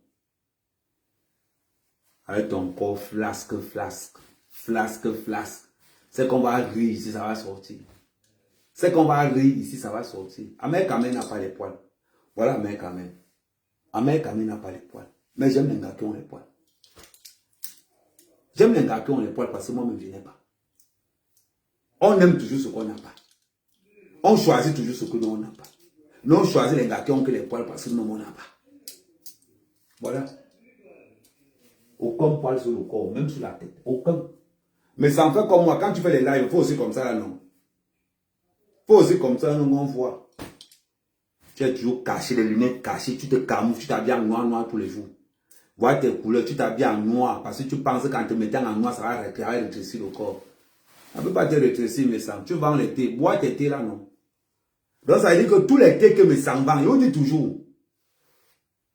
Avec ton corps flasque. C'est qu'on va rire ici, ça va sortir. C'est qu'on va rire ici, ça va sortir. Amel Kamel n'a pas les poils. Voilà Amel Kamel. Amel Kamel n'a pas les poils. Mais j'aime les gars qui ont les poils. J'aime les gars qui ont les poils parce que moi-même, je n'ai pas. On aime toujours ce qu'on n'a pas. On choisit toujours ce que nous, on n'a pas. Nous, on choisit les gars qui ont que les poils parce que nous, on n'a pas. Voilà. Aucun poil sur le corps, même sur la tête. Aucun. Mais ça en fait comme moi. Quand tu fais les lives, il faut aussi comme ça, là, non. Il faut aussi comme ça, nous, on voit. Tu es toujours caché, les lunettes cachées, tu te camoufles, tu t'habilles en noir tous les jours. Vois tes couleurs, tu t'habilles en noir parce que tu penses qu'en te mettant en noir, ça va rétrécir le corps. Ça ne peut pas te rétrécir, mais ça. Tu vends les thés, bois tes thés là, non. Donc ça veut dire que tous les thés que mes sangs vendent, ils ont dit toujours.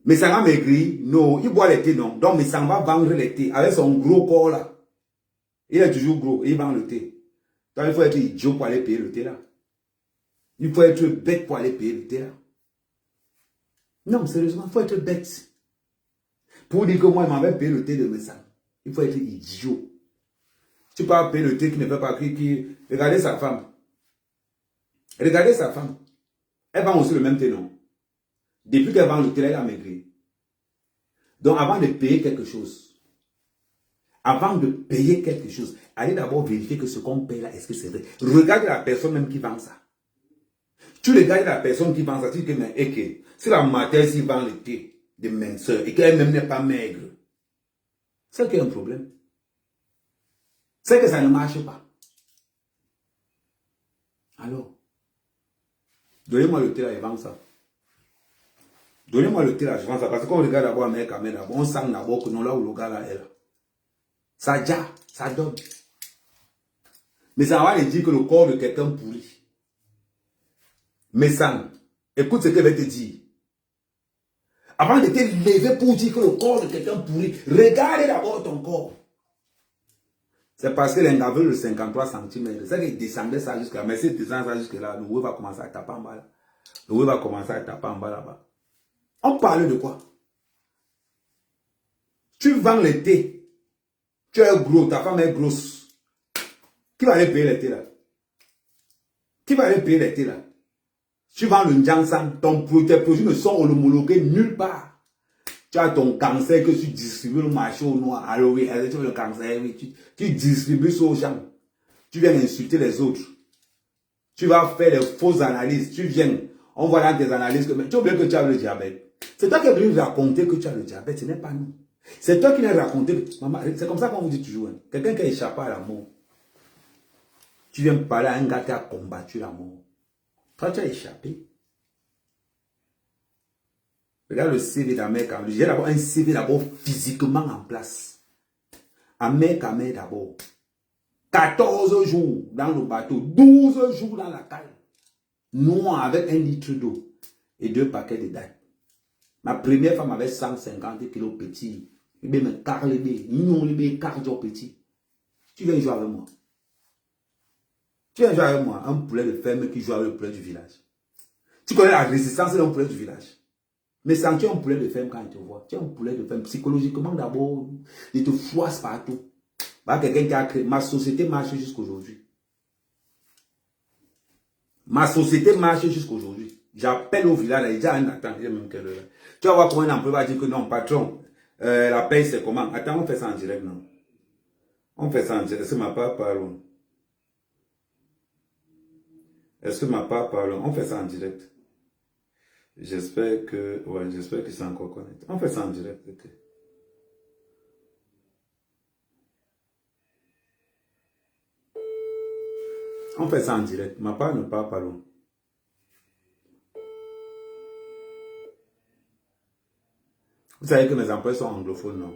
Mais ça va maigrir, non, il boit les thés, non. Donc mes sangs va vendre les thés avec son gros corps là. Il est toujours gros, il vend le thé. Donc il faut être idiot pour aller payer le thé là. Il faut être bête pour aller payer le thé là. Non, sérieusement, il faut être bête. Pour dire que moi, il m'avait payé le thé de mes sangs. Il faut être idiot. Tu peux payer le thé qui ne peut pas qui... Regardez sa femme. Regardez sa femme. Elle vend aussi le même thé, non? Depuis qu'elle vend le thé, elle a maigri. Donc, avant de payer quelque chose, allez d'abord vérifier que ce qu'on paye là, est-ce que c'est vrai? Regarde la personne même qui vend ça. Tu regardes la personne qui vend ça, tu dis que, mais, ok, si la matin, s'il vend le thé de minceur et qu'elle même n'est pas maigre, c'est qu'il y a un problème. C'est que ça ne marche pas. Alors, donnez-moi le thé là, il vend ça. Donnez-moi le thé là, je vends ça. Parce qu'on regarde d'abord Amel Kamel d'abord, on sent d'abord que non là où le gars là est là. Ça déjà, ça donne. Mais ça va lui dire que le corps de quelqu'un pourri. Mais ça, écoute ce qu'elle va te dire. Avant de te lever pour dire que le corps de quelqu'un pourri, regarde d'abord ton corps. C'est parce que les gars veulent le 53 cm. C'est qu'il descendait ça jusqu'à là. Mais s'il descend ça jusque là, le haut va commencer à taper en bas là. Le haut va commencer à taper en bas là-bas. On parle de quoi? Tu vends le thé. Tu es gros, ta femme est grosse. Qui va aller payer les thés là? Qui va aller payer les thés là? Tu vends le Njansan, tes produits ne sont homologués nulle part. Tu as ton cancer que tu distribues le marché au noir. Alors oui, tu veux le cancer, oui, tu distribues ça aux gens. Tu viens insulter les autres. Tu vas faire des fausses analyses. Tu viens, on voit dans tes analyses que tu oublies que tu as le diabète. C'est toi qui es venu raconter que tu as le diabète, ce n'est pas nous. C'est toi qui l'as raconté. C'est comme ça qu'on vous dit toujours. Hein. Quelqu'un qui a échappé à la mort. Tu viens parler à un gars qui a combattu la mort. Toi, tu as échappé. Regarde le CV d'Amel Kamel. J'ai d'abord un CV d'abord physiquement en place. Amel Kamel d'abord. 14 jours dans le bateau. 12 jours dans la cale. Noir avec 1 litre d'eau. Et 2 paquets de dattes. Ma première femme avait 150 kilos petit. Il me carle, il me cardio petit. Tu viens jouer avec moi. Tu viens jouer avec moi. Un poulet de ferme qui joue avec le poulet du village. Tu connais la résistance d'un poulet du village. Mais sans tu es un poulet de ferme quand il te voit. Tu es un poulet de ferme. Psychologiquement d'abord, il te froisse partout. Bah, quelqu'un qui a créé. Ma société marche jusqu'aujourd'hui. Ma société marche jusqu'aujourd'hui. J'appelle au village, il y a un attend. Tu vas voir comment un employé va dire que non, patron, la paye c'est comment? Attends, on fait ça en direct, non? On fait ça en direct. Est-ce que ma part parle? Est-ce que ma part parle? On fait ça en direct. J'espère que, ouais, j'espère que c'est encore connecté. On fait ça en direct, ok. On fait ça en direct. Ma part ne parle pas long. Vous savez que mes employés sont anglophones, non?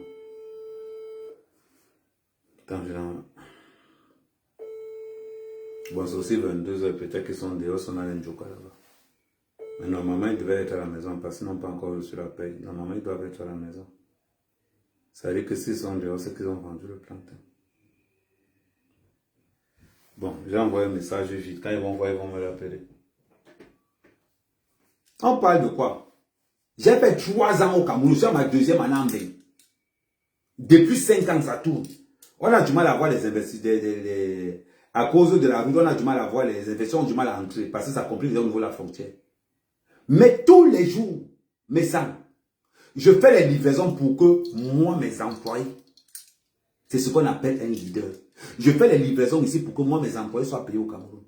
Attends, bon, c'est aussi 22h, peut-être qu'ils sont dehors, sont dans un joker là-bas. Mais normalement, ils devaient être à la maison parce qu'ils n'ont pas encore reçu la paye. Normalement, ils doivent être à la maison. Ça veut dire que s'ils sont dehors, c'est qu'ils ont vendu le plantain. Bon, j'ai envoyé un message vite. Quand ils vont voir, ils vont me l'appeler. On parle de quoi? J'ai fait 3 ans au Cameroun. Je suis à ma 2e année en bain. Depuis 5 ans, ça tourne. On a du mal à voir les investisseurs. À cause de la route, on a du mal à voir les investisseurs, ont du mal à entrer parce que ça complique au niveau de la frontière. Mais tous les jours, mais ça, je fais les livraisons pour que moi, mes employés, c'est ce qu'on appelle un leader. Je fais les livraisons ici pour que moi, mes employés soient payés au Cameroun.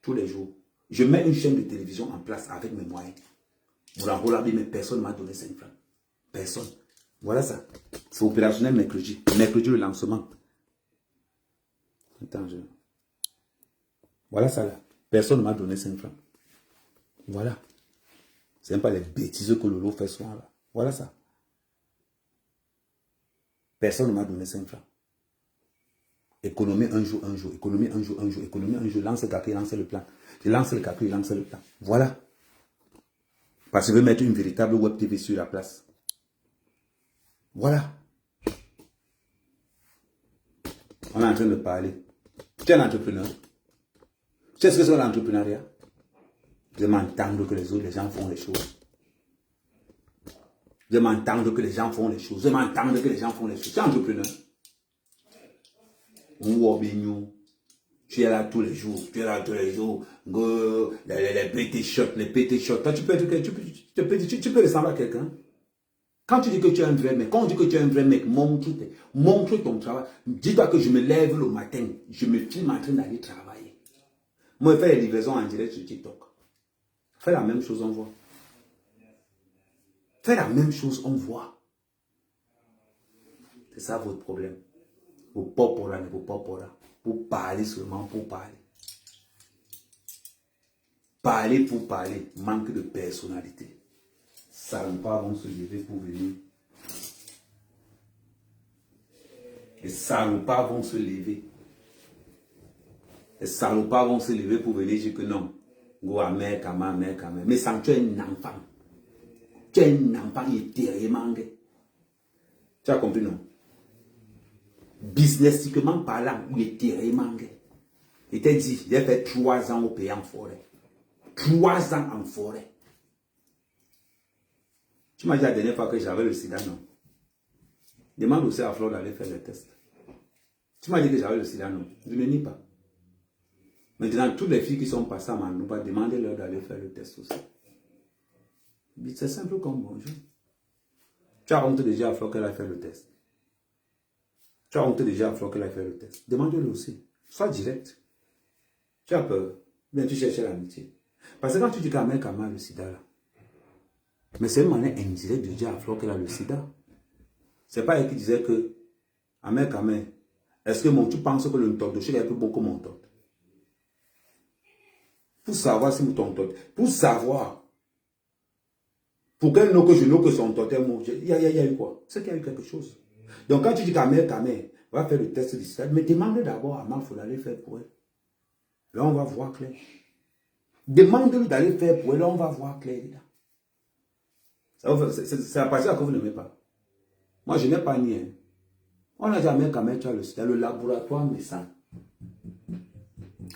Tous les jours. Je mets une chaîne de télévision en place avec mes moyens. Mais personne ne m'a donné 5 francs. Personne. Voilà ça. C'est opérationnel mercredi. Mercredi, le lancement. Attends, voilà ça là. Personne ne m'a donné 5 francs. Voilà. C'est même pas les bêtises que Lolo fait souvent là. Voilà ça. Personne ne m'a donné 5 francs. Économie un jour, économie un jour, économie un jour. Lance le calcul, lance le plan. Je lance le calcul, lance le plan. Voilà. Parce que je veux mettre une véritable web TV sur la place. Voilà. On est en train de parler. Tu es un entrepreneur. Tu sais ce que c'est l'entrepreneuriat? Je m'entends que les gens font les choses. Je m'entends que les gens font les choses. Je m'entends que les gens font les choses. Tu es entrepreneur. Tu es là tous les jours. Tu es là tous les jours. Les petits shots, les petits shots. Toi, tu peux ressembler à quelqu'un. Quand tu dis que tu es un vrai mec, quand on dit que tu es un vrai mec, montre ton travail. Dis-toi que je me lève le matin, je me filme en train d'aller travailler. Moi, je fais les livraisons en direct sur TikTok. Fais la même chose, on voit. Fais la même chose, on voit. C'est ça votre problème. Vous popora, ne vous popora. Pour parler seulement, pour parler. Parler pour parler. Manque de personnalité. Salopards vont se lever pour venir. Les salopards vont se lever. Les salopards vont se lever pour venir dire que non. Mais sans tu es un enfant. Tu es un enfant éternellement. Tu as compris, non? Businessiquement parlant, ou éternellement. Il t'a dit, j'ai fait 3 ans au pays en forêt. 3 ans en forêt. Tu m'as dit la dernière fois que j'avais le sida, non? Demande aussi à Flore d'aller faire le test. Tu m'as dit que j'avais le sida, non? Je ne me nie pas. Maintenant, toutes les filles qui sont passées à Mandouba, demandez-leur d'aller faire le test aussi. C'est simple comme bonjour. Tu as honte déjà à Flore qu'elle a fait le test. Tu as honte déjà à Flore qu'elle a fait le test. Demande-le aussi. Sois direct. Tu as peur. Bien, tu cherches l'amitié. Parce que quand tu dis qu'Amel Kama a le sida là, mais c'est une manière indirecte de dire à Flore qu'elle a le sida. C'est pas elle qui disait que Amel Kama, est-ce que tu penses que le Ntodoché est plus bon que mon tot? Pour savoir si mon tot, pour savoir, pour qu'elle n'ait que je n'ai que son tot, il y a eu quoi? C'est qu'il y a eu quelque chose. Donc quand tu dis qu'Amel Kama va faire le test du sida, mais demande d'abord à Mal, il faut l'aller faire pour elle. Là, on va voir clair. Demande-lui d'aller faire pour elle, là, on va voir clair. C'est la partie que vous n'aimez pas. Moi, je n'ai pas nié. Hein. On a dit à Mel Kama, tu as le sida. Le laboratoire Messan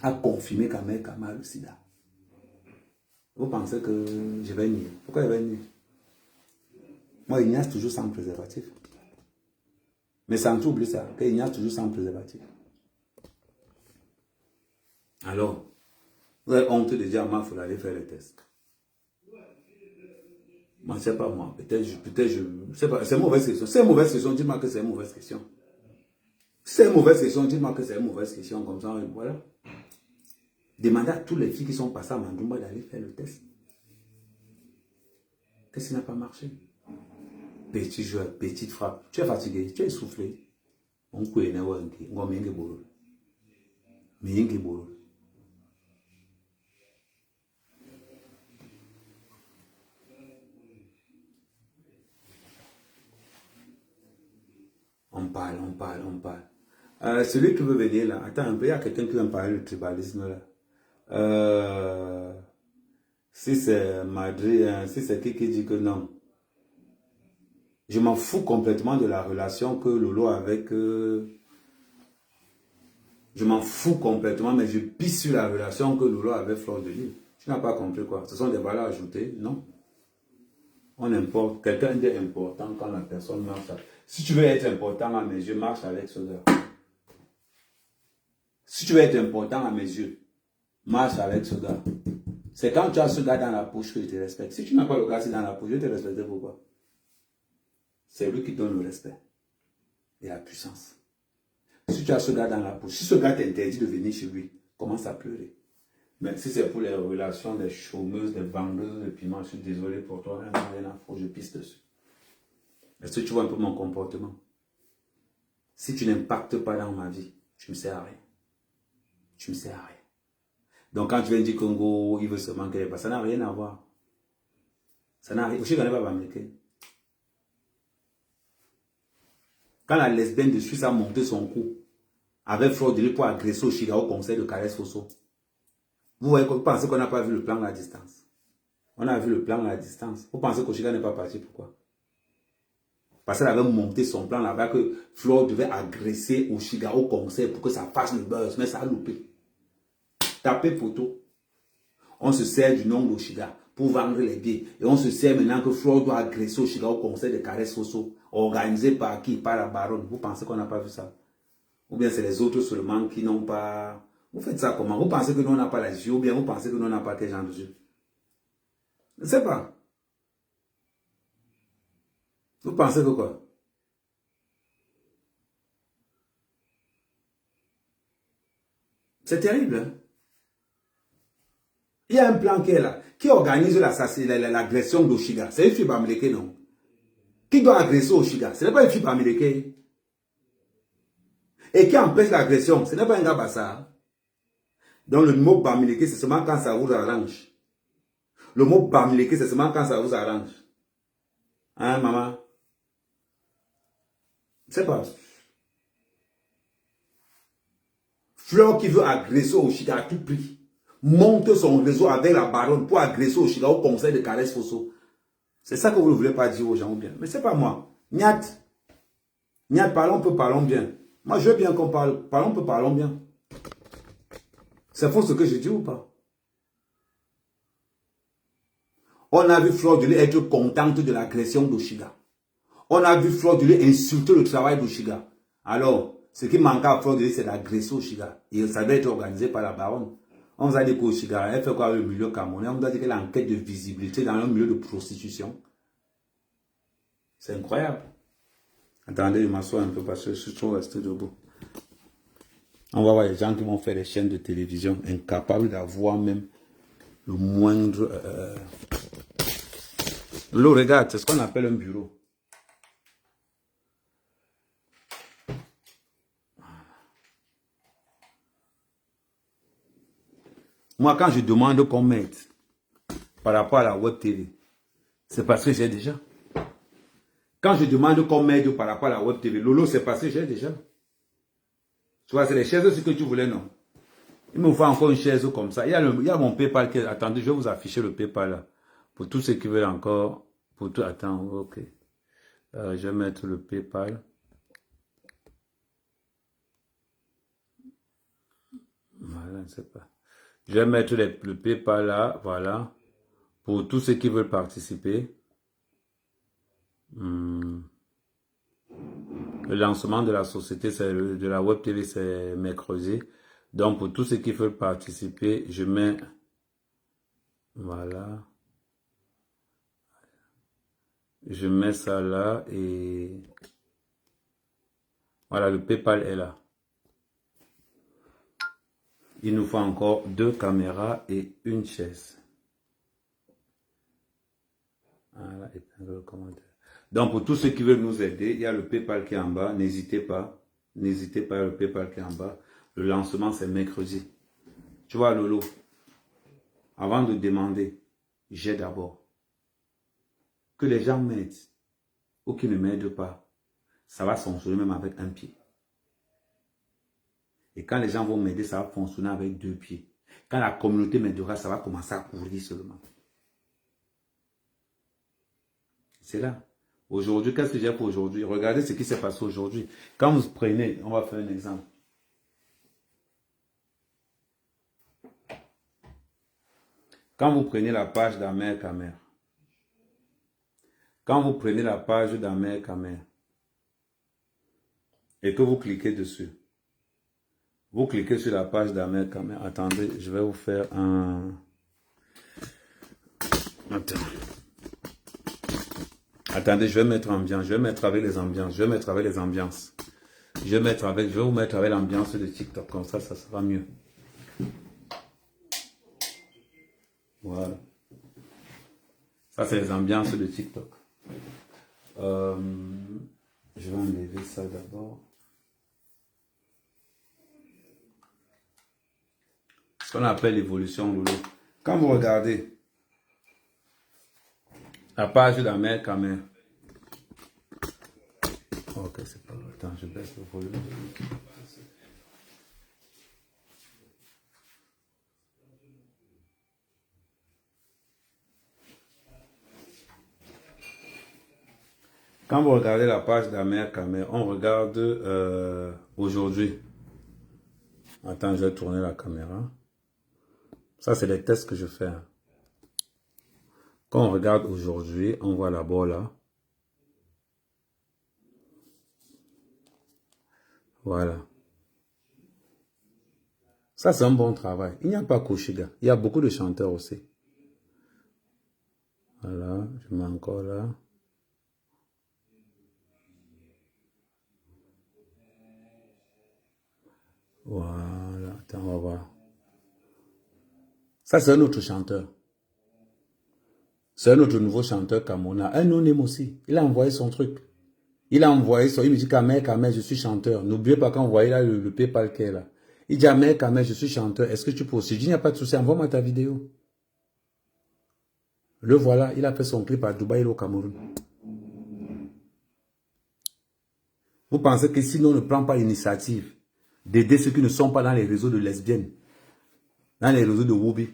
a confirmé qu'Amel Kama a le sida. Vous pensez que je vais nier? Pourquoi je vais nier? Moi, il y a toujours sans préservatif. Mais sans tout oublier ça, qu'il y a toujours sans préservatif. Alors, vous avez honte de dire à moi, il faut aller faire le test. Moi, c'est pas moi. Peut-être je sais pas. C'est une mauvaise question. C'est une mauvaise question. Dis-moi que c'est une mauvaise question. C'est une mauvaise question. Dis-moi que c'est une mauvaise question. Comme ça, voilà. Demandez à toutes les filles qui sont passées à Mandouba d'aller faire le test. Qu'est-ce qui n'a pas marché? Petit joueur, petite frappe. Tu es fatigué, tu es essoufflé. On peut y avoir un qui. On va m'engueuler boulot. M'engueuler boulot. Celui qui veut venir là, attends un peu, il y a quelqu'un qui va me parler de tribalisme là. Si c'est Madrid, si c'est qui dit que non. Je m'en fous complètement de la relation que Lolo a avec... je m'en fous complètement, mais je pisse sur la relation que Lolo a avec Fleur de Lys. Tu n'as pas compris quoi? Ce sont des valeurs ajoutées, non? On importe, quelqu'un d'être important quand la personne marche. Si tu veux être important à mes yeux, marche avec ce gars. Si tu veux être important à mes yeux, marche avec ce gars. C'est quand tu as ce gars dans la poche que je te respecte. Si tu n'as pas le gars dans la poche, je vais te respecter pourquoi? C'est lui qui donne le respect et la puissance. Si tu as ce gars dans la poche, si ce gars t'interdit de venir chez lui, commence à pleurer. Mais si c'est pour les relations des chômeuses, des vendeuses de piment, je suis désolé pour toi, rien à foutre, je pisse dessus. Est-ce que tu vois un peu mon comportement? Si tu n'impactes pas dans ma vie, tu ne me sers à rien. Tu ne me sers à rien. Donc quand tu viens dire Congo, il veut se manquer, ça n'a rien à voir. Ça n'a rien. Je ne connais pas Bamileke. Quand la lesbienne de Suisse a monté son cou avec Fleur de Lys pour agresser au Chiga au conseil de Caresse Fosso, vous voyez, vous pensez qu'on n'a pas vu le plan à la distance? On a vu le plan à la distance. Vous pensez qu'Oshiga n'est pas parti, pourquoi? Parce qu'elle avait monté son plan là-bas que Fleur devait agresser Oshiga au conseil pour que ça fasse le buzz, mais ça a loupé. Tapez poteau. On se sert du nom d'Oshiga pour vendre les billets. Et on se sert maintenant que Fleur doit agresser Oshiga au conseil de Caresse Fosso, organisé par qui? Par la baronne. Vous pensez qu'on n'a pas vu ça? Ou bien c'est les autres seulement qui n'ont pas... Vous faites ça comment? Vous pensez que nous on n'a pas les yeux ou bien vous pensez que nous on n'a pas quel genre de yeux? Je ne sais pas. Vous pensez que quoi? C'est terrible. Hein? Il y a un plan qui est là. Qui organise l'agression d'Oshiga? C'est une fille Bamileke, non? Qui doit agresser Oshiga? Ce n'est pas une fille Bamileke. Et qui empêche l'agression? Ce n'est pas un gars Bassa. Donc le mot Bamileke, c'est seulement quand ça vous arrange. Le mot Bamileke, c'est seulement quand ça vous arrange. Hein, maman? Je ne sais pas. Fleur qui veut agresser Oshiga à tout prix, monte son réseau avec la baronne pour agresser Oshiga au conseil de Caresse Fosso. C'est ça que vous ne voulez pas dire aux gens ou bien. Mais c'est pas moi. Niat. Niat, parlons bien. Moi, je veux bien qu'on parle. Parlons bien. C'est faux ce que je dis ou pas? On a vu Fleur de Lys être contente de l'agression d'Oshiga. On a vu Fleur de Lys insulter le travail d'Oshiga. Alors, ce qui manque à Fleur de Lys, c'est d'agresser Oshiga. Et ça doit être organisé par la baronne. On vous a dit qu'Oshiga, elle fait quoi avec le milieu camerounais? On nous a dit qu'elle a une quête de visibilité dans un milieu de prostitution. C'est incroyable. Attendez, je m'assois un peu parce que je suis trop resté debout. On va voir les gens qui vont faire des chaînes de télévision incapables d'avoir même le moindre... L'eau, regarde, c'est ce qu'on appelle un bureau. Moi, quand je demande qu'on m'aide par rapport à la web TV, c'est parce que j'ai déjà. Quand je demande qu'on m'aide par rapport à la web TV, Lolo, c'est parce que j'ai déjà. Tu vois, c'est les chaises aussi que tu voulais, non? Il me faut encore une chaise comme ça. Il y a mon PayPal qui est... Attendez, je vais vous afficher le PayPal là. Pour tous ceux qui veulent encore... Pour tout... Attends, ok. Je vais mettre le PayPal. Voilà, je ne sais pas. Je vais mettre le PayPal là, voilà. Pour tous ceux qui veulent participer. Le lancement de la société, de la web TV, c'est mercredi. Donc, pour tous ceux qui veulent participer, je mets... Voilà. Je mets ça là et... Voilà, le PayPal est là. Il nous faut encore 2 caméras et une chaise. Voilà, épingle le commentaire. Donc, pour tous ceux qui veulent nous aider, il y a le PayPal qui est en bas. N'hésitez pas. N'hésitez pas, le PayPal qui est en bas. Le lancement, c'est mercredi. Tu vois, Lolo, avant de demander, j'ai d'abord. Que les gens m'aident ou qu'ils ne m'aident pas, ça va fonctionner même avec un pied. Et quand les gens vont m'aider, ça va fonctionner avec 2 pieds. Quand la communauté m'aidera, ça va commencer à courir seulement. C'est là. Aujourd'hui, qu'est-ce que j'ai pour aujourd'hui? Regardez ce qui s'est passé aujourd'hui. Quand vous prenez, on va faire un exemple. Quand vous prenez la page d'Amer Kamer, quand vous prenez la page d'Amer Kamer et que vous cliquez dessus, vous cliquez sur la page d'Amer Kamer. Attendez, je vais vous faire un... Attendez, je vais mettre ambiance. Je vais mettre avec les ambiances. Je vais mettre avec les ambiances. Je vais vous mettre avec l'ambiance de TikTok. Comme ça sera mieux. Voilà. Ça, c'est les ambiances de TikTok. Je vais enlever ça d'abord. Ce qu'on appelle l'évolution Loulou. Quand vous regardez la page d'Amer Kamer. Ok, c'est pas vrai. Attends, je baisse le volume. Quand vous regardez la page d'Amer Kamer, on regarde aujourd'hui. Attends, je vais tourner la caméra. Ça, c'est les tests que je fais. Quand on regarde aujourd'hui, on voit là-bas là. Voilà. Ça, c'est un bon travail. Il n'y a pas Koshiga. Il y a beaucoup de chanteurs aussi. Voilà, je mets encore là. Voilà, attends, on va voir. Ça, c'est un autre chanteur. C'est un autre nouveau chanteur camerounais. Un non-name aussi. Il a envoyé son truc. Il a envoyé son... Il me dit, Kamer, je suis chanteur. N'oubliez pas quand vous voyez là le PayPal qui est là. Il dit, Kamer, je suis chanteur. Est-ce que tu peux aussi? Je dis, il n'y a pas de souci, envoie-moi ta vidéo. Le voilà, il a fait son clip à Dubaï et au Cameroun. Vous pensez que si on ne prend pas l'initiative d'aider ceux qui ne sont pas dans les réseaux de lesbiennes, dans les réseaux de Woubi,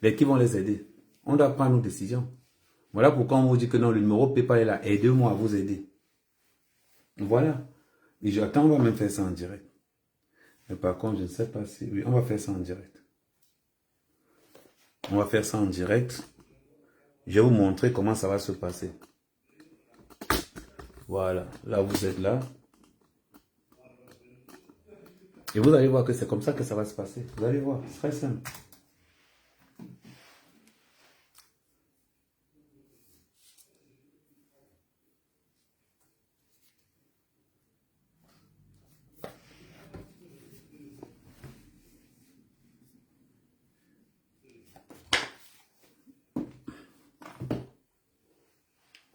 les qui vont les aider? On doit prendre nos décisions. Voilà pourquoi on vous dit que non, le numéro PayPal est là. Aidez-moi à vous aider. Voilà. Et j'attends, on va même faire ça en direct. Mais par contre, je ne sais pas si... Oui, on va faire ça en direct. On va faire ça en direct. Je vais vous montrer comment ça va se passer. Voilà. Là, vous êtes là. Et vous allez voir que c'est comme ça que ça va se passer. Vous allez voir. C'est très simple.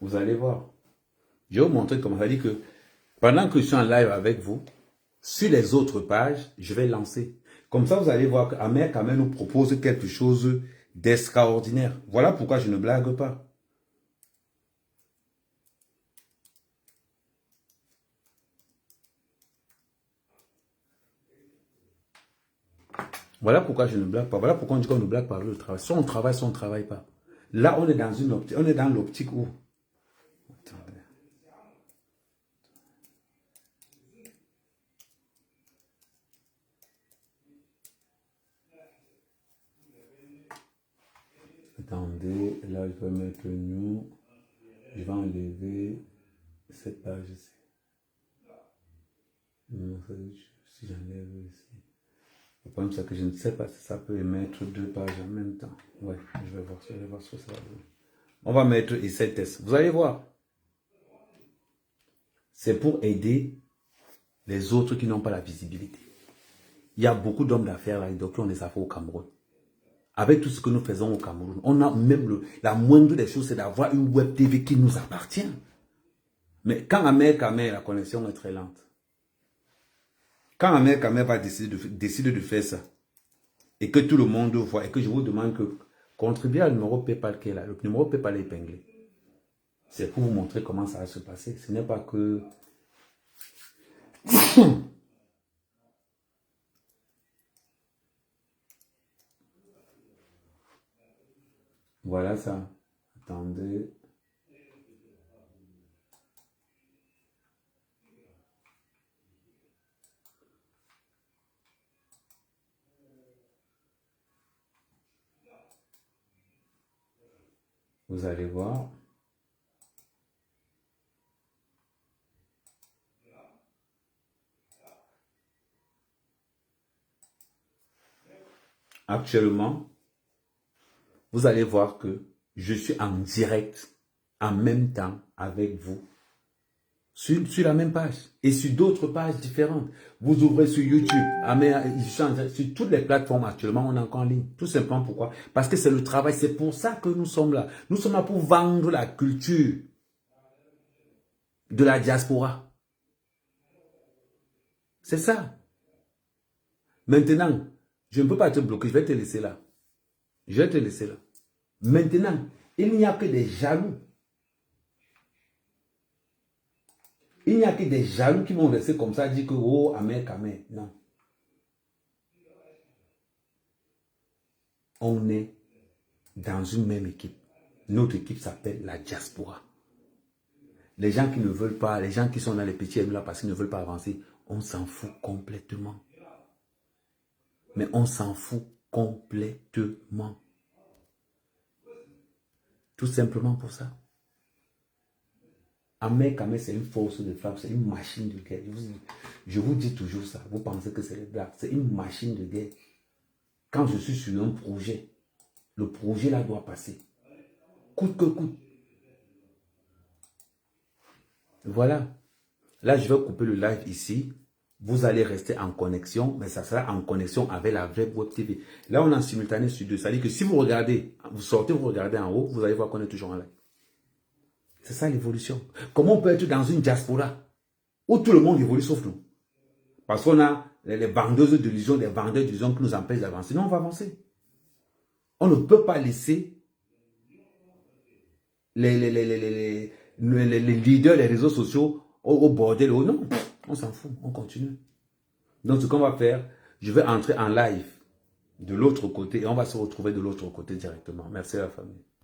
Vous allez voir. Je vais vous montrer comment ça dit que pendant que je suis en live avec vous, sur les autres pages, je vais lancer. Comme ça, vous allez voir qu'Amer Kamer nous propose quelque chose d'extraordinaire. Voilà pourquoi je ne blague pas. Voilà pourquoi je ne blague pas. Voilà pourquoi on dit qu'on ne blague pas le travail. Soit on travaille, soit on ne travaille pas. Là, on est dans une optique, on est dans l'optique où... Attendez. Attendez, là, je vais mettre nous. Je vais enlever cette page ici. Si j'enlève ici. Le problème, c'est que je ne sais pas si ça peut émettre 2 pages en même temps. Ouais, je vais voir ce que ça va donner. On va mettre ici test. Vous allez voir. C'est pour aider les autres qui n'ont pas la visibilité. Il y a beaucoup d'hommes d'affaires là, qui ont des affaires au Cameroun. Avec tout ce que nous faisons au Cameroun, on a même la moindre des choses, c'est d'avoir une web TV qui nous appartient. Mais quand Amer Kamer, la connexion est très lente. Quand Amer Kamer va décider de faire ça, et que tout le monde voit, et que je vous demande que contribuer à le numéro PayPal qui est là, le numéro PayPal est épinglé. C'est pour vous montrer comment ça va se passer. Ce n'est pas que... Voilà ça. Attendez. Vous allez voir. Actuellement, vous allez voir que je suis en direct en même temps avec vous sur la même page et sur d'autres pages différentes. Vous ouvrez sur YouTube, sur toutes les plateformes actuellement, on est encore en ligne. Tout simplement pourquoi? Parce que c'est le travail, c'est pour ça que nous sommes là. Nous sommes là pour vendre la culture de la diaspora. C'est ça. Maintenant, je ne peux pas te bloquer, je vais te laisser là. Je vais te laisser là. Maintenant, il n'y a que des jaloux. Il n'y a que des jaloux qui vont rester comme ça, dire que, oh, Ahmed Kamel. Non. On est dans une même équipe. Notre équipe s'appelle la diaspora. Les gens qui ne veulent pas, les gens qui sont dans les petits M là parce qu'ils ne veulent pas avancer, on s'en fout complètement. Mais on s'en fout complètement. Tout simplement pour ça. Ahmed Kamel, c'est une force de frappe, c'est une machine de guerre. Je vous dis toujours ça. Vous pensez que c'est les blagues. C'est une machine de guerre. Quand je suis sur un projet, le projet là doit passer. Coûte que coûte. Voilà. Là, je vais couper le live ici. Vous allez rester en connexion, mais ça sera en connexion avec la vraie Web TV. Là, on est en simultané sur deux. Ça veut dire que si vous regardez, vous sortez, vous regardez en haut, vous allez voir qu'on est toujours en live. C'est ça l'évolution. Comment on peut être dans une diaspora où tout le monde évolue sauf nous? Parce qu'on a les vendeuses d'illusions, les vendeurs d'illusions qui nous empêchent d'avancer. Non, on va avancer. On ne peut pas laisser les leaders, les réseaux sociaux au bordel. Non, on s'en fout, on continue. Donc, ce qu'on va faire, je vais entrer en live de l'autre côté et on va se retrouver de l'autre côté directement. Merci à la famille.